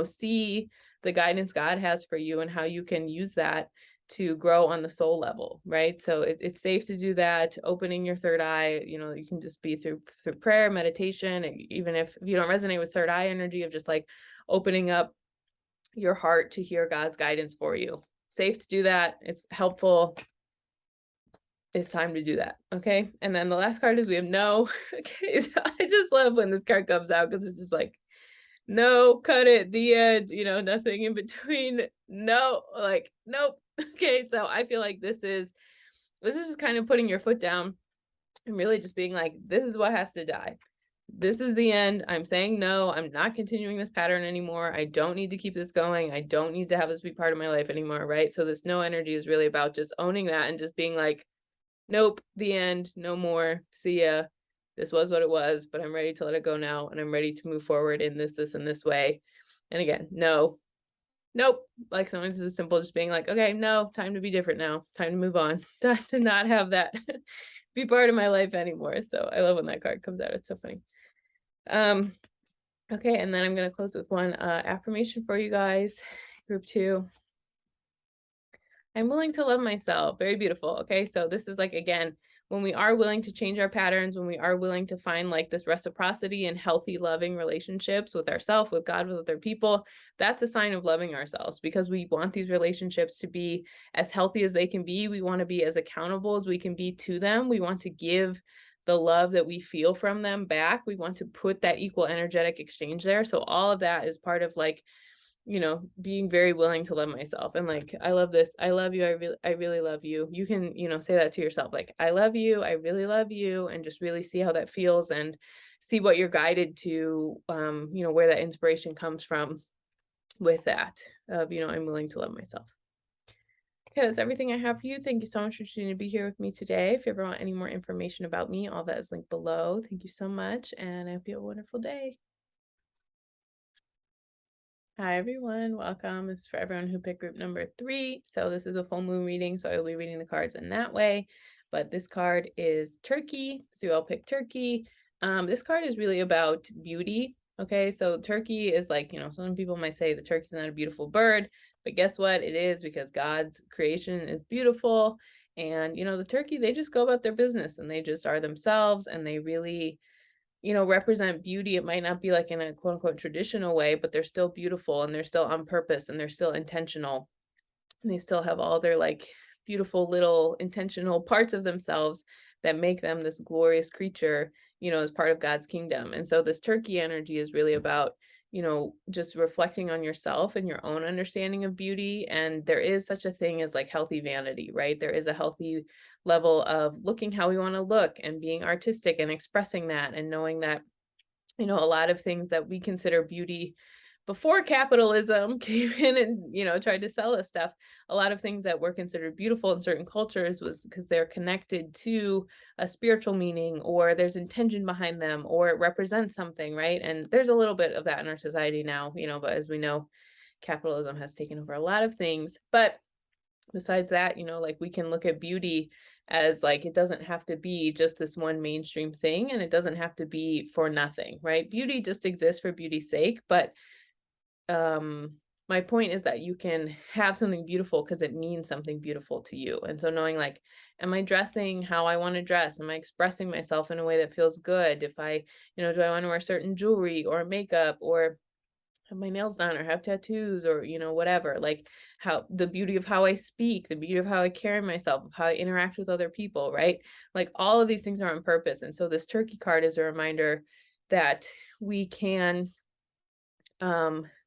see the guidance God has for you and how you can use that to grow on the soul level, right? So it's safe to do that. Opening your third eye, you can just be through prayer, meditation, even if you don't resonate with third eye energy, of just like opening up your heart to hear God's guidance for you. Safe to do that. It's helpful. it's time to do that. Okay. And then the last card is we have no. Okay. So I just love when this card comes out because it's just like, no, cut it, the end, nothing in between. No, like, nope. Okay. So I feel like this is just kind of putting your foot down and really just being like, this is what has to die. This is the end. I'm saying no. I'm not continuing this pattern anymore. I don't need to keep this going. I don't need to have this be part of my life anymore. Right. So this no energy is really about just owning that and just being like, nope, the end, no more. See ya. This was what it was, but I'm ready to let it go now. And I'm ready to move forward in this, and this way. And again, no, nope. Like sometimes it's simple, just being like, okay, no, time to be different now. Time to move on. Time to not have that be part of my life anymore. So I love when that card comes out. It's so funny. Okay, and then I'm going to close with one affirmation for you guys. Group 2. I'm willing to love myself. Very beautiful. Okay, so this is like, again, when we are willing to change our patterns, when we are willing to find like this reciprocity and healthy, loving relationships with ourselves, with God, with other people, that's a sign of loving ourselves, because we want these relationships to be as healthy as they can be. We want to be as accountable as we can be to them. We want to give the love that we feel from them back. We want to put that equal energetic exchange there. So all of that is part of like, being very willing to love myself. And like, I love this. I love you. I really love you. You can, say that to yourself. Like, I love you. I really love you. And just really see how that feels and see what you're guided to, where that inspiration comes from with that of, I'm willing to love myself. Okay, that's everything I have for you. Thank you so much for choosing to be here with me today. If you ever want any more information about me, all that is linked below. Thank you so much. And I hope you have a wonderful day. Hi everyone, welcome. This is for everyone who picked group number 3. So this is a full moon reading, so I will be reading the cards in that way. But this card is Turkey, so you all pick Turkey. This card is really about beauty. Okay, so turkey is like, some people might say the turkey's not a beautiful bird, but guess what? It is, because God's creation is beautiful. And, the turkey, they just go about their business and they just are themselves, and they really represent beauty. It might not be like in a quote unquote traditional way, but they're still beautiful and they're still on purpose and they're still intentional. And they still have all their like beautiful little intentional parts of themselves that make them this glorious creature, as part of God's kingdom. And so this turkey energy is really about, just reflecting on yourself and your own understanding of beauty. And there is such a thing as like healthy vanity, right? There is a healthy level of looking how we want to look and being artistic and expressing that, and knowing that, a lot of things that we consider beauty before capitalism came in and, tried to sell us stuff, a lot of things that were considered beautiful in certain cultures was because they're connected to a spiritual meaning, or there's intention behind them, or it represents something, right? And there's a little bit of that in our society now, but as we know, capitalism has taken over a lot of things. But besides that, like, we can look at beauty as like, it doesn't have to be just this one mainstream thing, and it doesn't have to be for nothing, right? Beauty just exists for beauty's sake. But my point is that you can have something beautiful because it means something beautiful to you. And so knowing like, am I dressing how I want to dress? Am I expressing myself in a way that feels good? If I, do I want to wear certain jewelry or makeup, or have my nails done, or have tattoos, or whatever, like, how the beauty of how I speak, the beauty of how I carry myself, of how I interact with other people, right? Like, all of these things are on purpose. And so this turkey card is a reminder that we can,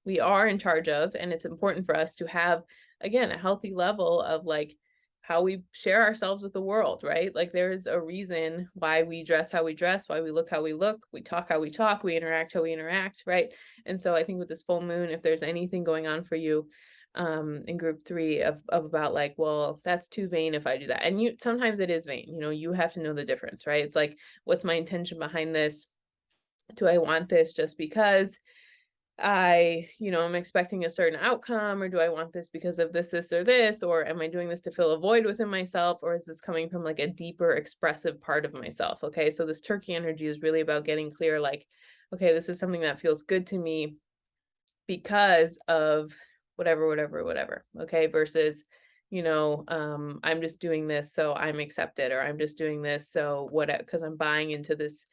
we are in charge of, and it's important for us to have, again, a healthy level of like how we share ourselves with the world, right? Like, there's a reason why we dress how we dress, why we look how we look, we talk how we talk, we interact how we interact, right? And so I think with this full moon, if there's anything going on for you in group 3 of about like, well, that's too vain if I do that. And sometimes it is vain, you have to know the difference, right? It's like, what's my intention behind this? Do I want this just because I'm expecting a certain outcome, or do I want this because of this, or this, or am I doing this to fill a void within myself, or is this coming from like a deeper expressive part of myself? Okay, so this turkey energy is really about getting clear, like, okay, this is something that feels good to me because of whatever, okay, versus, I'm just doing this so I'm accepted, or I'm just doing this so what, because I'm buying into this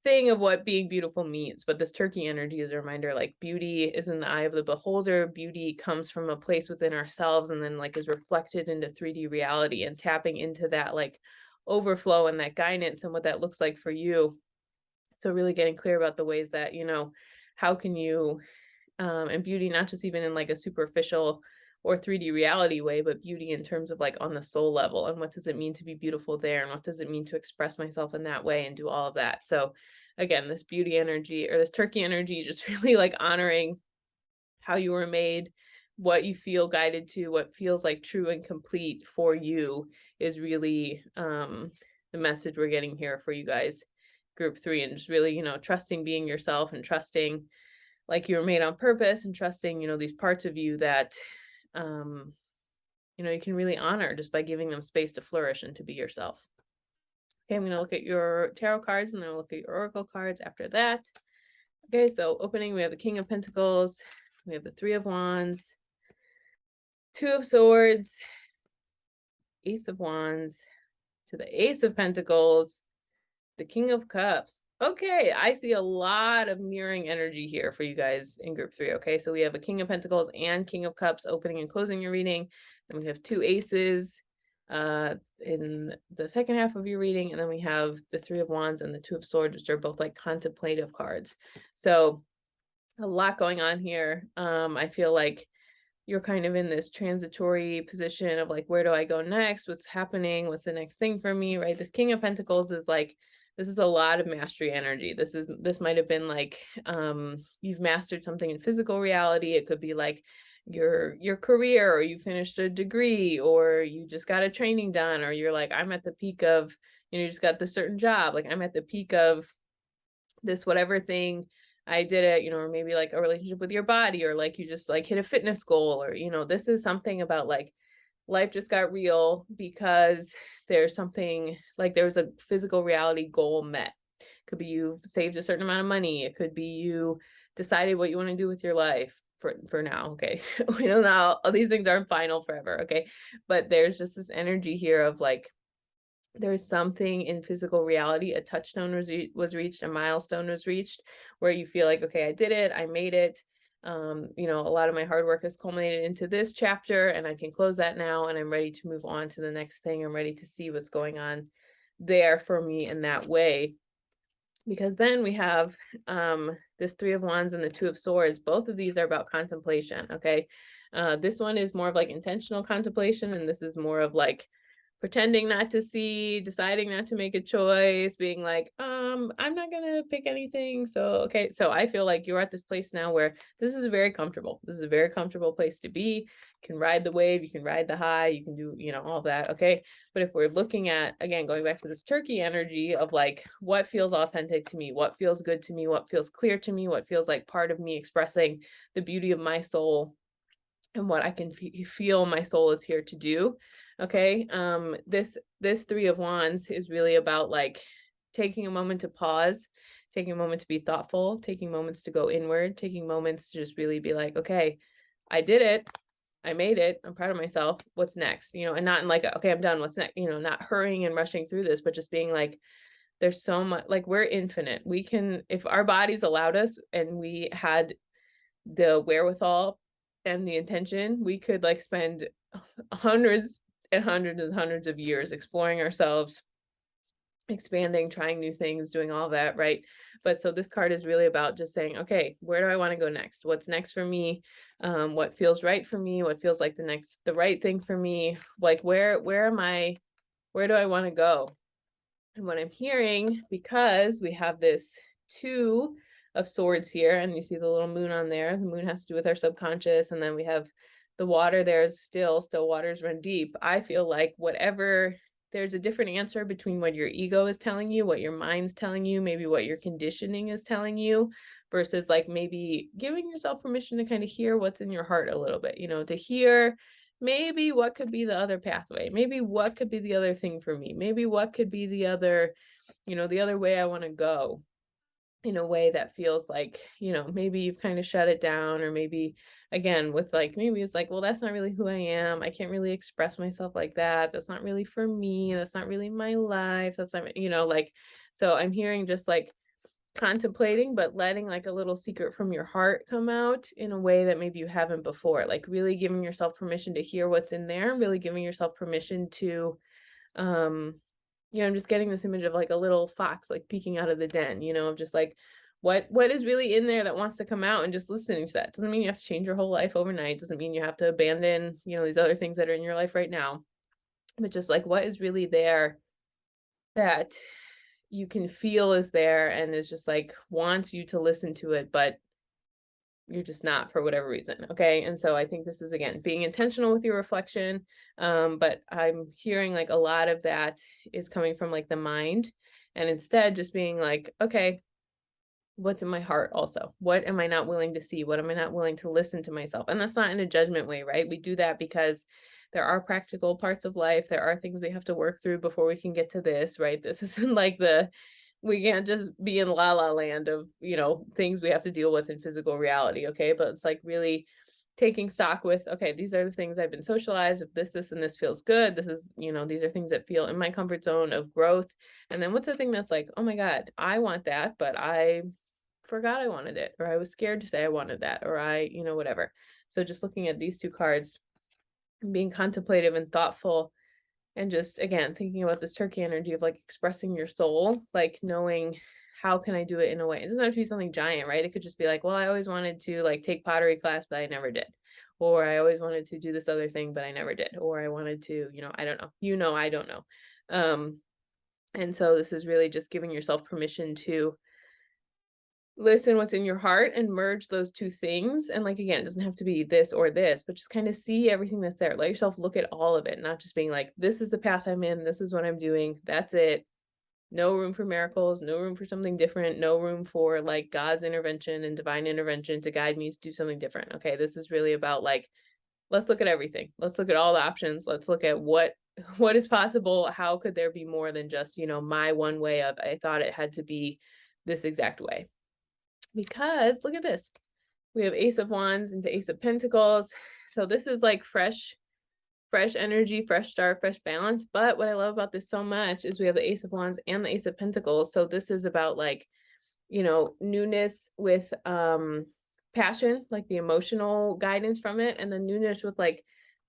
thing of what being beautiful means. But this turkey energy is a reminder, like, beauty is in the eye of the beholder. Beauty comes from a place within ourselves, and then like is reflected into 3D reality, and tapping into that like overflow and that guidance and what that looks like for you. So really getting clear about the ways that, how can you, and beauty, not just even in like a superficial or 3D reality way, but beauty in terms of like on the soul level, and what does it mean to be beautiful there, and what does it mean to express myself in that way and do all of that. So again, this beauty energy, or this turkey energy, just really like honoring how you were made, what you feel guided to, what feels like true and complete for you, is really the message we're getting here for you guys, group 3. And just really, trusting being yourself, and trusting like you were made on purpose, and trusting, these parts of you that, you can really honor just by giving them space to flourish and to be yourself. Okay, I'm going to look at your tarot cards, and then I'll look at your oracle cards after that. Okay, so opening, we have the King of Pentacles, we have the 3 of Wands, 2 of Swords, Ace of Wands, to the Ace of Pentacles, the King of Cups. Okay, I see a lot of mirroring energy here for you guys in group 3. Okay, so we have a King of Pentacles and King of Cups opening and closing your reading. Then we have 2 aces in the second half of your reading. And then we have the 3 of Wands and the 2 of Swords, which are both like contemplative cards. So a lot going on here. I feel like you're kind of in this transitory position of like, where do I go next? What's happening? What's the next thing for me, right? This King of Pentacles is like, this is a lot of mastery energy. This might have been like, you've mastered something in physical reality. It could be like your career, or you finished a degree, or you just got a training done, or you're like, I'm at the peak of, you just got this certain job. Like, I'm at the peak of this whatever thing I did it, or maybe like a relationship with your body, or like you just like hit a fitness goal, or, this is something about like life just got real because there's something like there was a physical reality goal met. Could be you saved a certain amount of money. It could be you decided what you want to do with your life for now. Okay. We don't know. All these things aren't final forever. Okay. But there's just this energy here of like, there's something in physical reality, a touchstone was reached, a milestone was reached, where you feel like, okay, I did it, I made it. A lot of my hard work has culminated into this chapter, and I can close that now, and I'm ready to move on to the next thing. I'm ready to see what's going on there for me in that way. Because then we have this 3 of Wands and the 2 of Swords. Both of these are about contemplation. Okay. This one is more of like intentional contemplation, and this is more of like pretending not to see, deciding not to make a choice, being like, I'm not gonna pick anything. So, okay. So I feel like you're at this place now where this is very comfortable. This is a very comfortable place to be. You can ride the wave, you can ride the high, you can do, all that. Okay. But if we're looking at, again, going back to this turkey energy of like, what feels authentic to me, what feels good to me, what feels clear to me, what feels like part of me expressing the beauty of my soul, and what I can feel my soul is here to do. Okay. This 3 of Wands is really about like taking a moment to pause, taking a moment to be thoughtful, taking moments to go inward, taking moments to just really be like, okay, I did it. I made it. I'm proud of myself. What's next? And not in like, okay, I'm done. What's next? Not hurrying and rushing through this, but just being like, there's so much, like, we're infinite. We can, if our bodies allowed us and we had the wherewithal and the intention, we could like spend hundreds and hundreds and hundreds of years exploring ourselves, expanding, trying new things, doing all that, right? But so this card is really about just saying, okay, where do I want to go next? What's next for me? What feels right for me? What feels like the right thing for me? Like, where am I? Where do I want to go? And what I'm hearing, because we have this 2 of Swords here, and you see the little moon on there. The moon has to do with our subconscious, and then we have the water there is still waters run deep. I feel like whatever, there's a different answer between what your ego is telling you, what your mind's telling you, maybe what your conditioning is telling you, versus like maybe giving yourself permission to kind of hear what's in your heart a little bit, to hear maybe what could be the other pathway, maybe what could be the other thing for me, maybe what could be the other, the other way I want to go, in a way that feels like, maybe you've kind of shut it down, or maybe again with like, maybe it's like, well, that's not really who I am. I can't really express myself like that. That's not really for me. That's not really my life. That's not, like, so I'm hearing just like contemplating, but letting like a little secret from your heart come out in a way that maybe you haven't before, like really giving yourself permission to hear what's in there, really giving yourself permission to I'm just getting this image of like a little fox like peeking out of the den, of just like what is really in there that wants to come out, and just listening to that. Doesn't mean you have to change your whole life overnight. Doesn't mean you have to abandon, these other things that are in your life right now. But just like what is really there that you can feel is there and is just like wants you to listen to it, but you're just not for whatever reason. Okay. And so I think this is, again, being intentional with your reflection. But I'm hearing like a lot of that is coming from like the mind, and instead just being like, okay, what's in my heart also? What am I not willing to see? What am I not willing to listen to myself? And that's not in a judgment way, right? We do that because there are practical parts of life. There are things we have to work through before we can get to this, right? This isn't like we can't just be in la la land of, things we have to deal with in physical reality. Okay. But it's like really taking stock with, okay, these are the things I've been socialized. If this, and this feels good. This is, these are things that feel in my comfort zone of growth. And then what's the thing that's like, oh my God, I want that, but I forgot I wanted it, or I was scared to say I wanted that, or whatever. So just looking at these two cards, being contemplative and thoughtful, and just, again, thinking about this turkey energy of like expressing your soul, like knowing how can I do it in a way. It doesn't have to be something giant, right? It could just be like, well, I always wanted to like take pottery class, but I never did. Or I always wanted to do this other thing, but I never did. Or I wanted to, I don't know. I don't know. And so this is really just giving yourself permission to listen what's in your heart and merge those two things. And like, again, it doesn't have to be this or this, but just kind of see everything that's there. Let yourself look at all of it, not just being like, this is the path I'm in, this is what I'm doing, that's it. No room for miracles, no room for something different, no room for like God's intervention and divine intervention to guide me to do something different. Okay, this is really about like, let's look at everything. Let's look at all the options. Let's look at what is possible. How could there be more than just, my one way of, I thought it had to be this exact way. Because look at this. We have Ace of Wands into Ace of Pentacles. So this is like fresh energy, fresh start, fresh balance. But what I love about this so much is we have the Ace of Wands and the Ace of Pentacles. So this is about like, newness with passion, like the emotional guidance from it, and then newness with like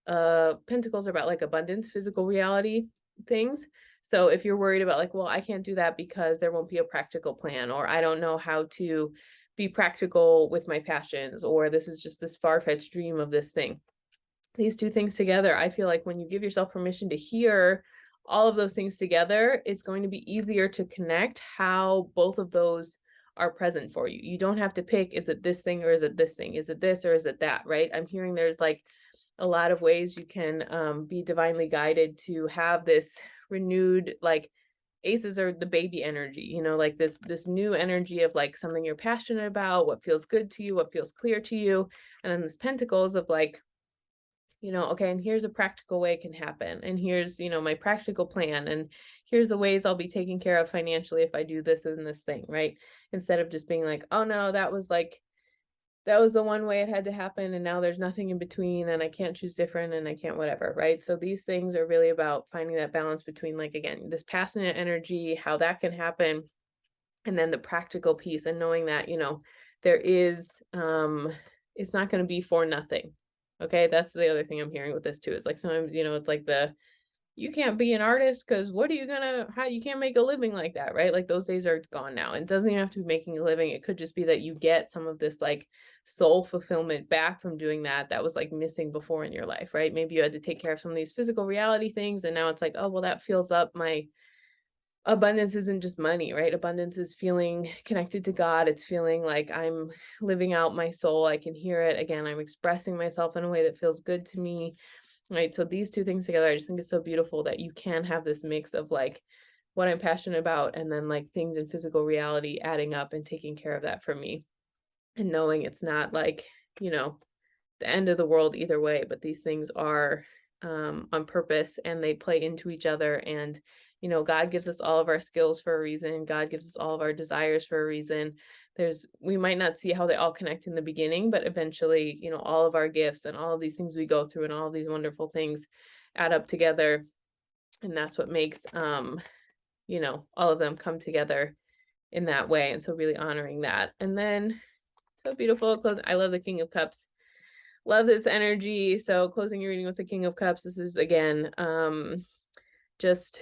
Pentacles are about like abundance, physical reality things. So if you're worried about like, well, I can't do that because there won't be a practical plan, or I don't know how to be practical with my passions, or this is just this far-fetched dream of this thing. These two things together, I feel like when you give yourself permission to hear all of those things together, it's going to be easier to connect how both of those are present for you. You don't have to pick, is it this thing or is it this thing? Is it this or is it that, right? I'm hearing there's like a lot of ways you can be divinely guided to have this renewed, like aces are the baby energy, like this new energy of like something you're passionate about, what feels good to you, what feels clear to you. And then this pentacles of like, okay, and here's a practical way it can happen. And here's, my practical plan. And here's the ways I'll be taken care of financially if I do this and this thing, right? Instead of just being like, oh no, that was the one way it had to happen, and now there's nothing in between, and I can't choose different, and I can't whatever, right? So these things are really about finding that balance between like, again, this passionate energy, how that can happen, and then the practical piece, and knowing that, there is it's not going to be for nothing. Okay, that's the other thing I'm hearing with this too. It's like sometimes, it's like you can't be an artist because what are you gonna, how you can't make a living like that, right? Like those days are gone now. And it doesn't even have to be making a living. It could just be that you get some of this like soul fulfillment back from doing that was like missing before in your life, right? Maybe you had to take care of some of these physical reality things, and now it's like, oh well, that fills up my abundance. Isn't just money, right? Abundance is feeling connected to God. It's feeling like I'm living out my soul. I can hear it. Again, I'm expressing myself in a way that feels good to me. Right. So these two things together, I just think it's so beautiful that you can have this mix of like what I'm passionate about, and then like things in physical reality adding up and taking care of that for me, and knowing it's not like, the end of the world either way, but these things are on purpose, and they play into each other. And, God gives us all of our skills for a reason. God gives us all of our desires for a reason. We might not see how they all connect in the beginning, but eventually, all of our gifts and all of these things we go through and all of these wonderful things add up together. And that's what makes, all of them come together in that way. And so really honoring that. And then so beautiful. So I love the King of Cups. Love this energy. So closing your reading with the King of Cups. This is again, just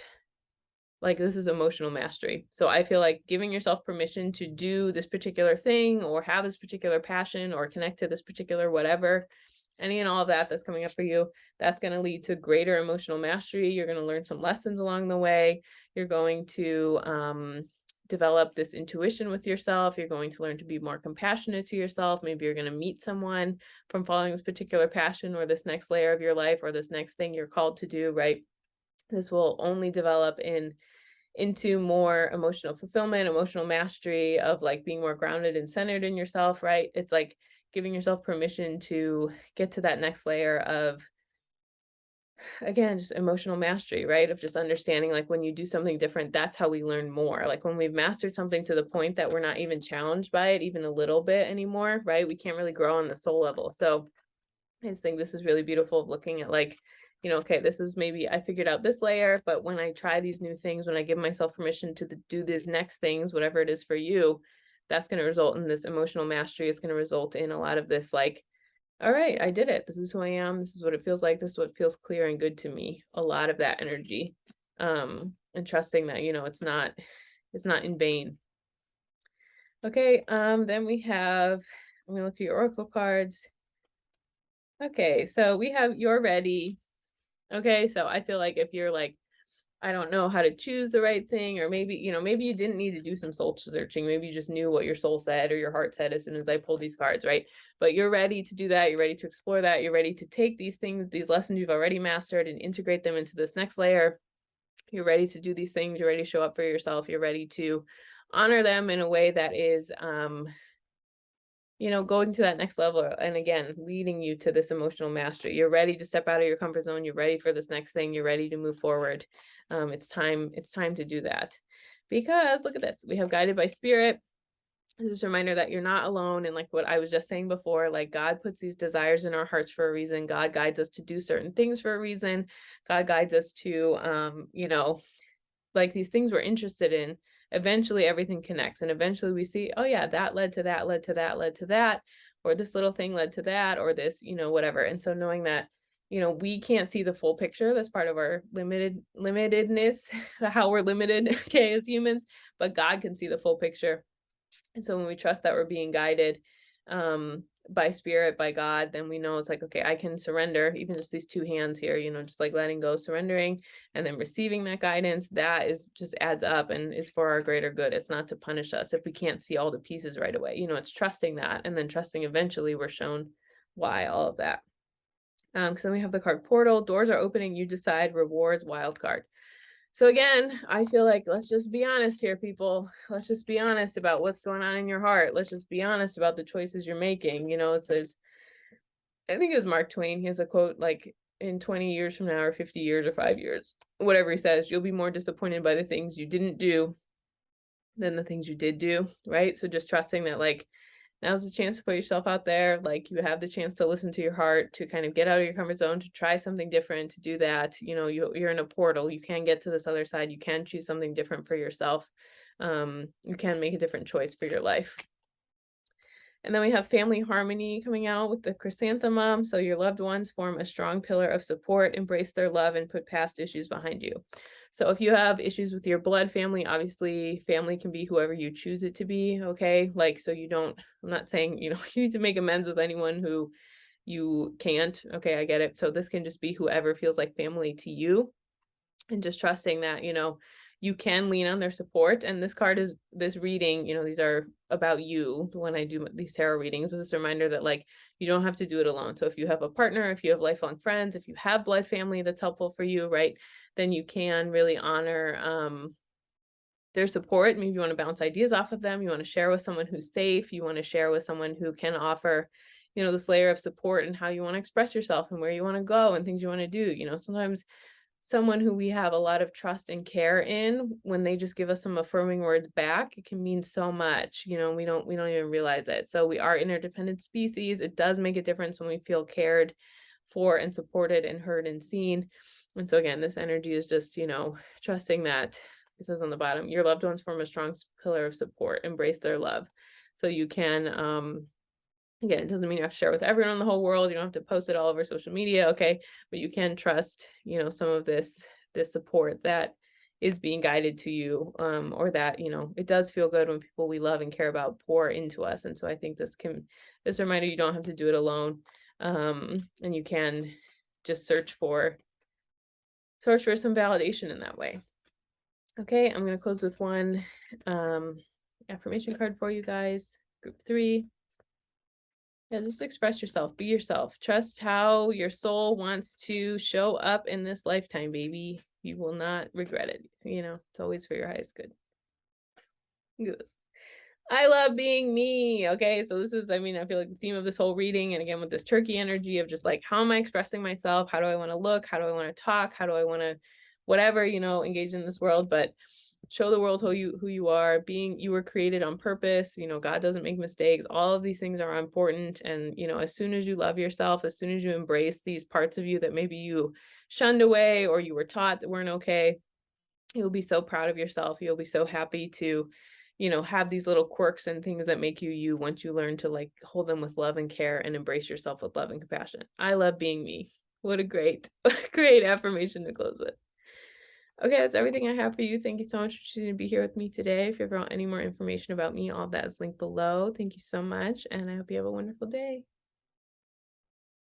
like this is emotional mastery. So I feel like giving yourself permission to do this particular thing or have this particular passion or connect to this particular whatever, any and all of that that's coming up for you, that's going to lead to greater emotional mastery. You're going to learn some lessons along the way. You're going to develop this intuition with yourself. You're going to learn to be more compassionate to yourself. Maybe you're going to meet someone from following this particular passion or this next layer of your life or this next thing you're called to do, right? This will only develop into more emotional fulfillment, emotional mastery of like being more grounded and centered in yourself, right? It's like giving yourself permission to get to that next layer of, again, just emotional mastery, right? Of just understanding like when you do something different, that's how we learn more. Like when we've mastered something to the point that we're not even challenged by it even a little bit anymore, right? We can't really grow on the soul level. So I just think this is really beautiful of looking at like, okay, this is maybe I figured out this layer, but when I try these new things, when I give myself permission to do these next things, whatever it is for you, that's going to result in this emotional mastery. It's going to result in a lot of this like, all right, I did it. This is who I am. This is what it feels like. This is what feels clear and good to me. A lot of that energy. And trusting that, it's not in vain. Okay, then we have, I'm gonna look at your oracle cards. Okay, so we have you're ready. Okay, so I feel like if you're like, I don't know how to choose the right thing, or maybe, maybe you didn't need to do some soul searching. Maybe you just knew what your soul said or your heart said as soon as I pulled these cards, right? But you're ready to do that. You're ready to explore that. You're ready to take these things, these lessons you've already mastered and integrate them into this next layer. You're ready to do these things. You're ready to show up for yourself. You're ready to honor them in a way that is, going to that next level and again, leading you to this emotional mastery. You're ready to step out of your comfort zone. You're ready for this next thing. You're ready to move forward. It's time to do that because look at this. We have guided by spirit. This is a reminder that you're not alone. And like what I was just saying before, like God puts these desires in our hearts for a reason. God guides us to do certain things for a reason. God guides us to, like these things we're interested in, eventually everything connects. And eventually we see, oh yeah, that led to that, led to that, led to that, or this little thing led to that, or this, whatever. And so knowing that, we can't see the full picture, that's part of our limitedness, how we're limited, okay, as humans, but God can see the full picture. And so when we trust that we're being guided, by spirit, by God, then we know it's like, okay, I can surrender, even just these two hands here, just like letting go, surrendering, and then receiving that guidance, that is just adds up and is for our greater good. It's not to punish us if we can't see all the pieces right away. It's trusting that, and then trusting eventually we're shown why, all of that. Because then we have the card portal, doors are opening, you decide, rewards, wild card. So again, I feel like let's just be honest here, people. Let's just be honest about what's going on in your heart. Let's just be honest about the choices you're making. It says, I think it was Mark Twain. He has a quote like, in 20 years from now, or 50 years, or 5 years, whatever he says, you'll be more disappointed by the things you didn't do than the things you did do, right? So just trusting that like, now's the chance to put yourself out there. Like you have the chance to listen to your heart, to kind of get out of your comfort zone, to try something different, to do that. You're in a portal. You can get to this other side. You can choose something different for yourself. You can make a different choice for your life. And then we have family harmony coming out with the chrysanthemum. So your loved ones form a strong pillar of support, embrace their love, and put past issues behind you. So if you have issues with your blood family, obviously family can be whoever you choose it to be, okay? Like, so I'm not saying, you need to make amends with anyone who you can't, okay, I get it. So this can just be whoever feels like family to you, and just trusting that, you can lean on their support. And this card is this reading, these are about you when I do these tarot readings, with this reminder that like, you don't have to do it alone. So if you have a partner, if you have lifelong friends, if you have blood family that's helpful for you, right, then you can really honor their support. Maybe you want to bounce ideas off of them. You want to share with someone who's safe. You want to share with someone who can offer, this layer of support and how you want to express yourself and where you want to go and things you want to do. Sometimes someone who we have a lot of trust and care in, when they just give us some affirming words back, it can mean so much. We don't even realize it. So we are interdependent species. It does make a difference when we feel cared for and supported and heard and seen. And so again, this energy is just, trusting that, it says on the bottom, your loved ones form a strong pillar of support, embrace their love. So you can, again, it doesn't mean you have to share with everyone in the whole world. You don't have to post it all over social media, okay? But you can trust, some of this support that is being guided to you, or that, you know, it does feel good when people we love and care about pour into us. And so I think this reminder, you don't have to do it alone. And you can just search for some validation in that way. Okay, I'm going to close with one affirmation card for you guys. Group 3. Yeah, just express yourself, be yourself. Trust how your soul wants to show up in this lifetime, baby. You will not regret it. You know, it's always for your highest good. Look at this. I love being me. Okay, so this is, I mean, I feel like the theme of this whole reading, and again with this turkey energy of just like, how am I expressing myself? How do I want to look? How do I want to talk? How do I want to, whatever, you know, engage in this world? But show the world who you are. Being, you were created on purpose. You know, God doesn't make mistakes. All of these things are important. And you know, as soon as you love yourself, as soon as you embrace these parts of you that maybe you shunned away or you were taught that weren't okay, you'll be so proud of yourself. You'll be so happy to, you know, have these little quirks and things that make you you, once you learn to like hold them with love and care and embrace yourself with love and compassion. I love being me. What a great affirmation to close with. Okay, that's everything I have for you. Thank you so much for choosing to be here with me today. If you ever want any more information about me, all of that is linked below. Thank you so much, and I hope you have a wonderful day.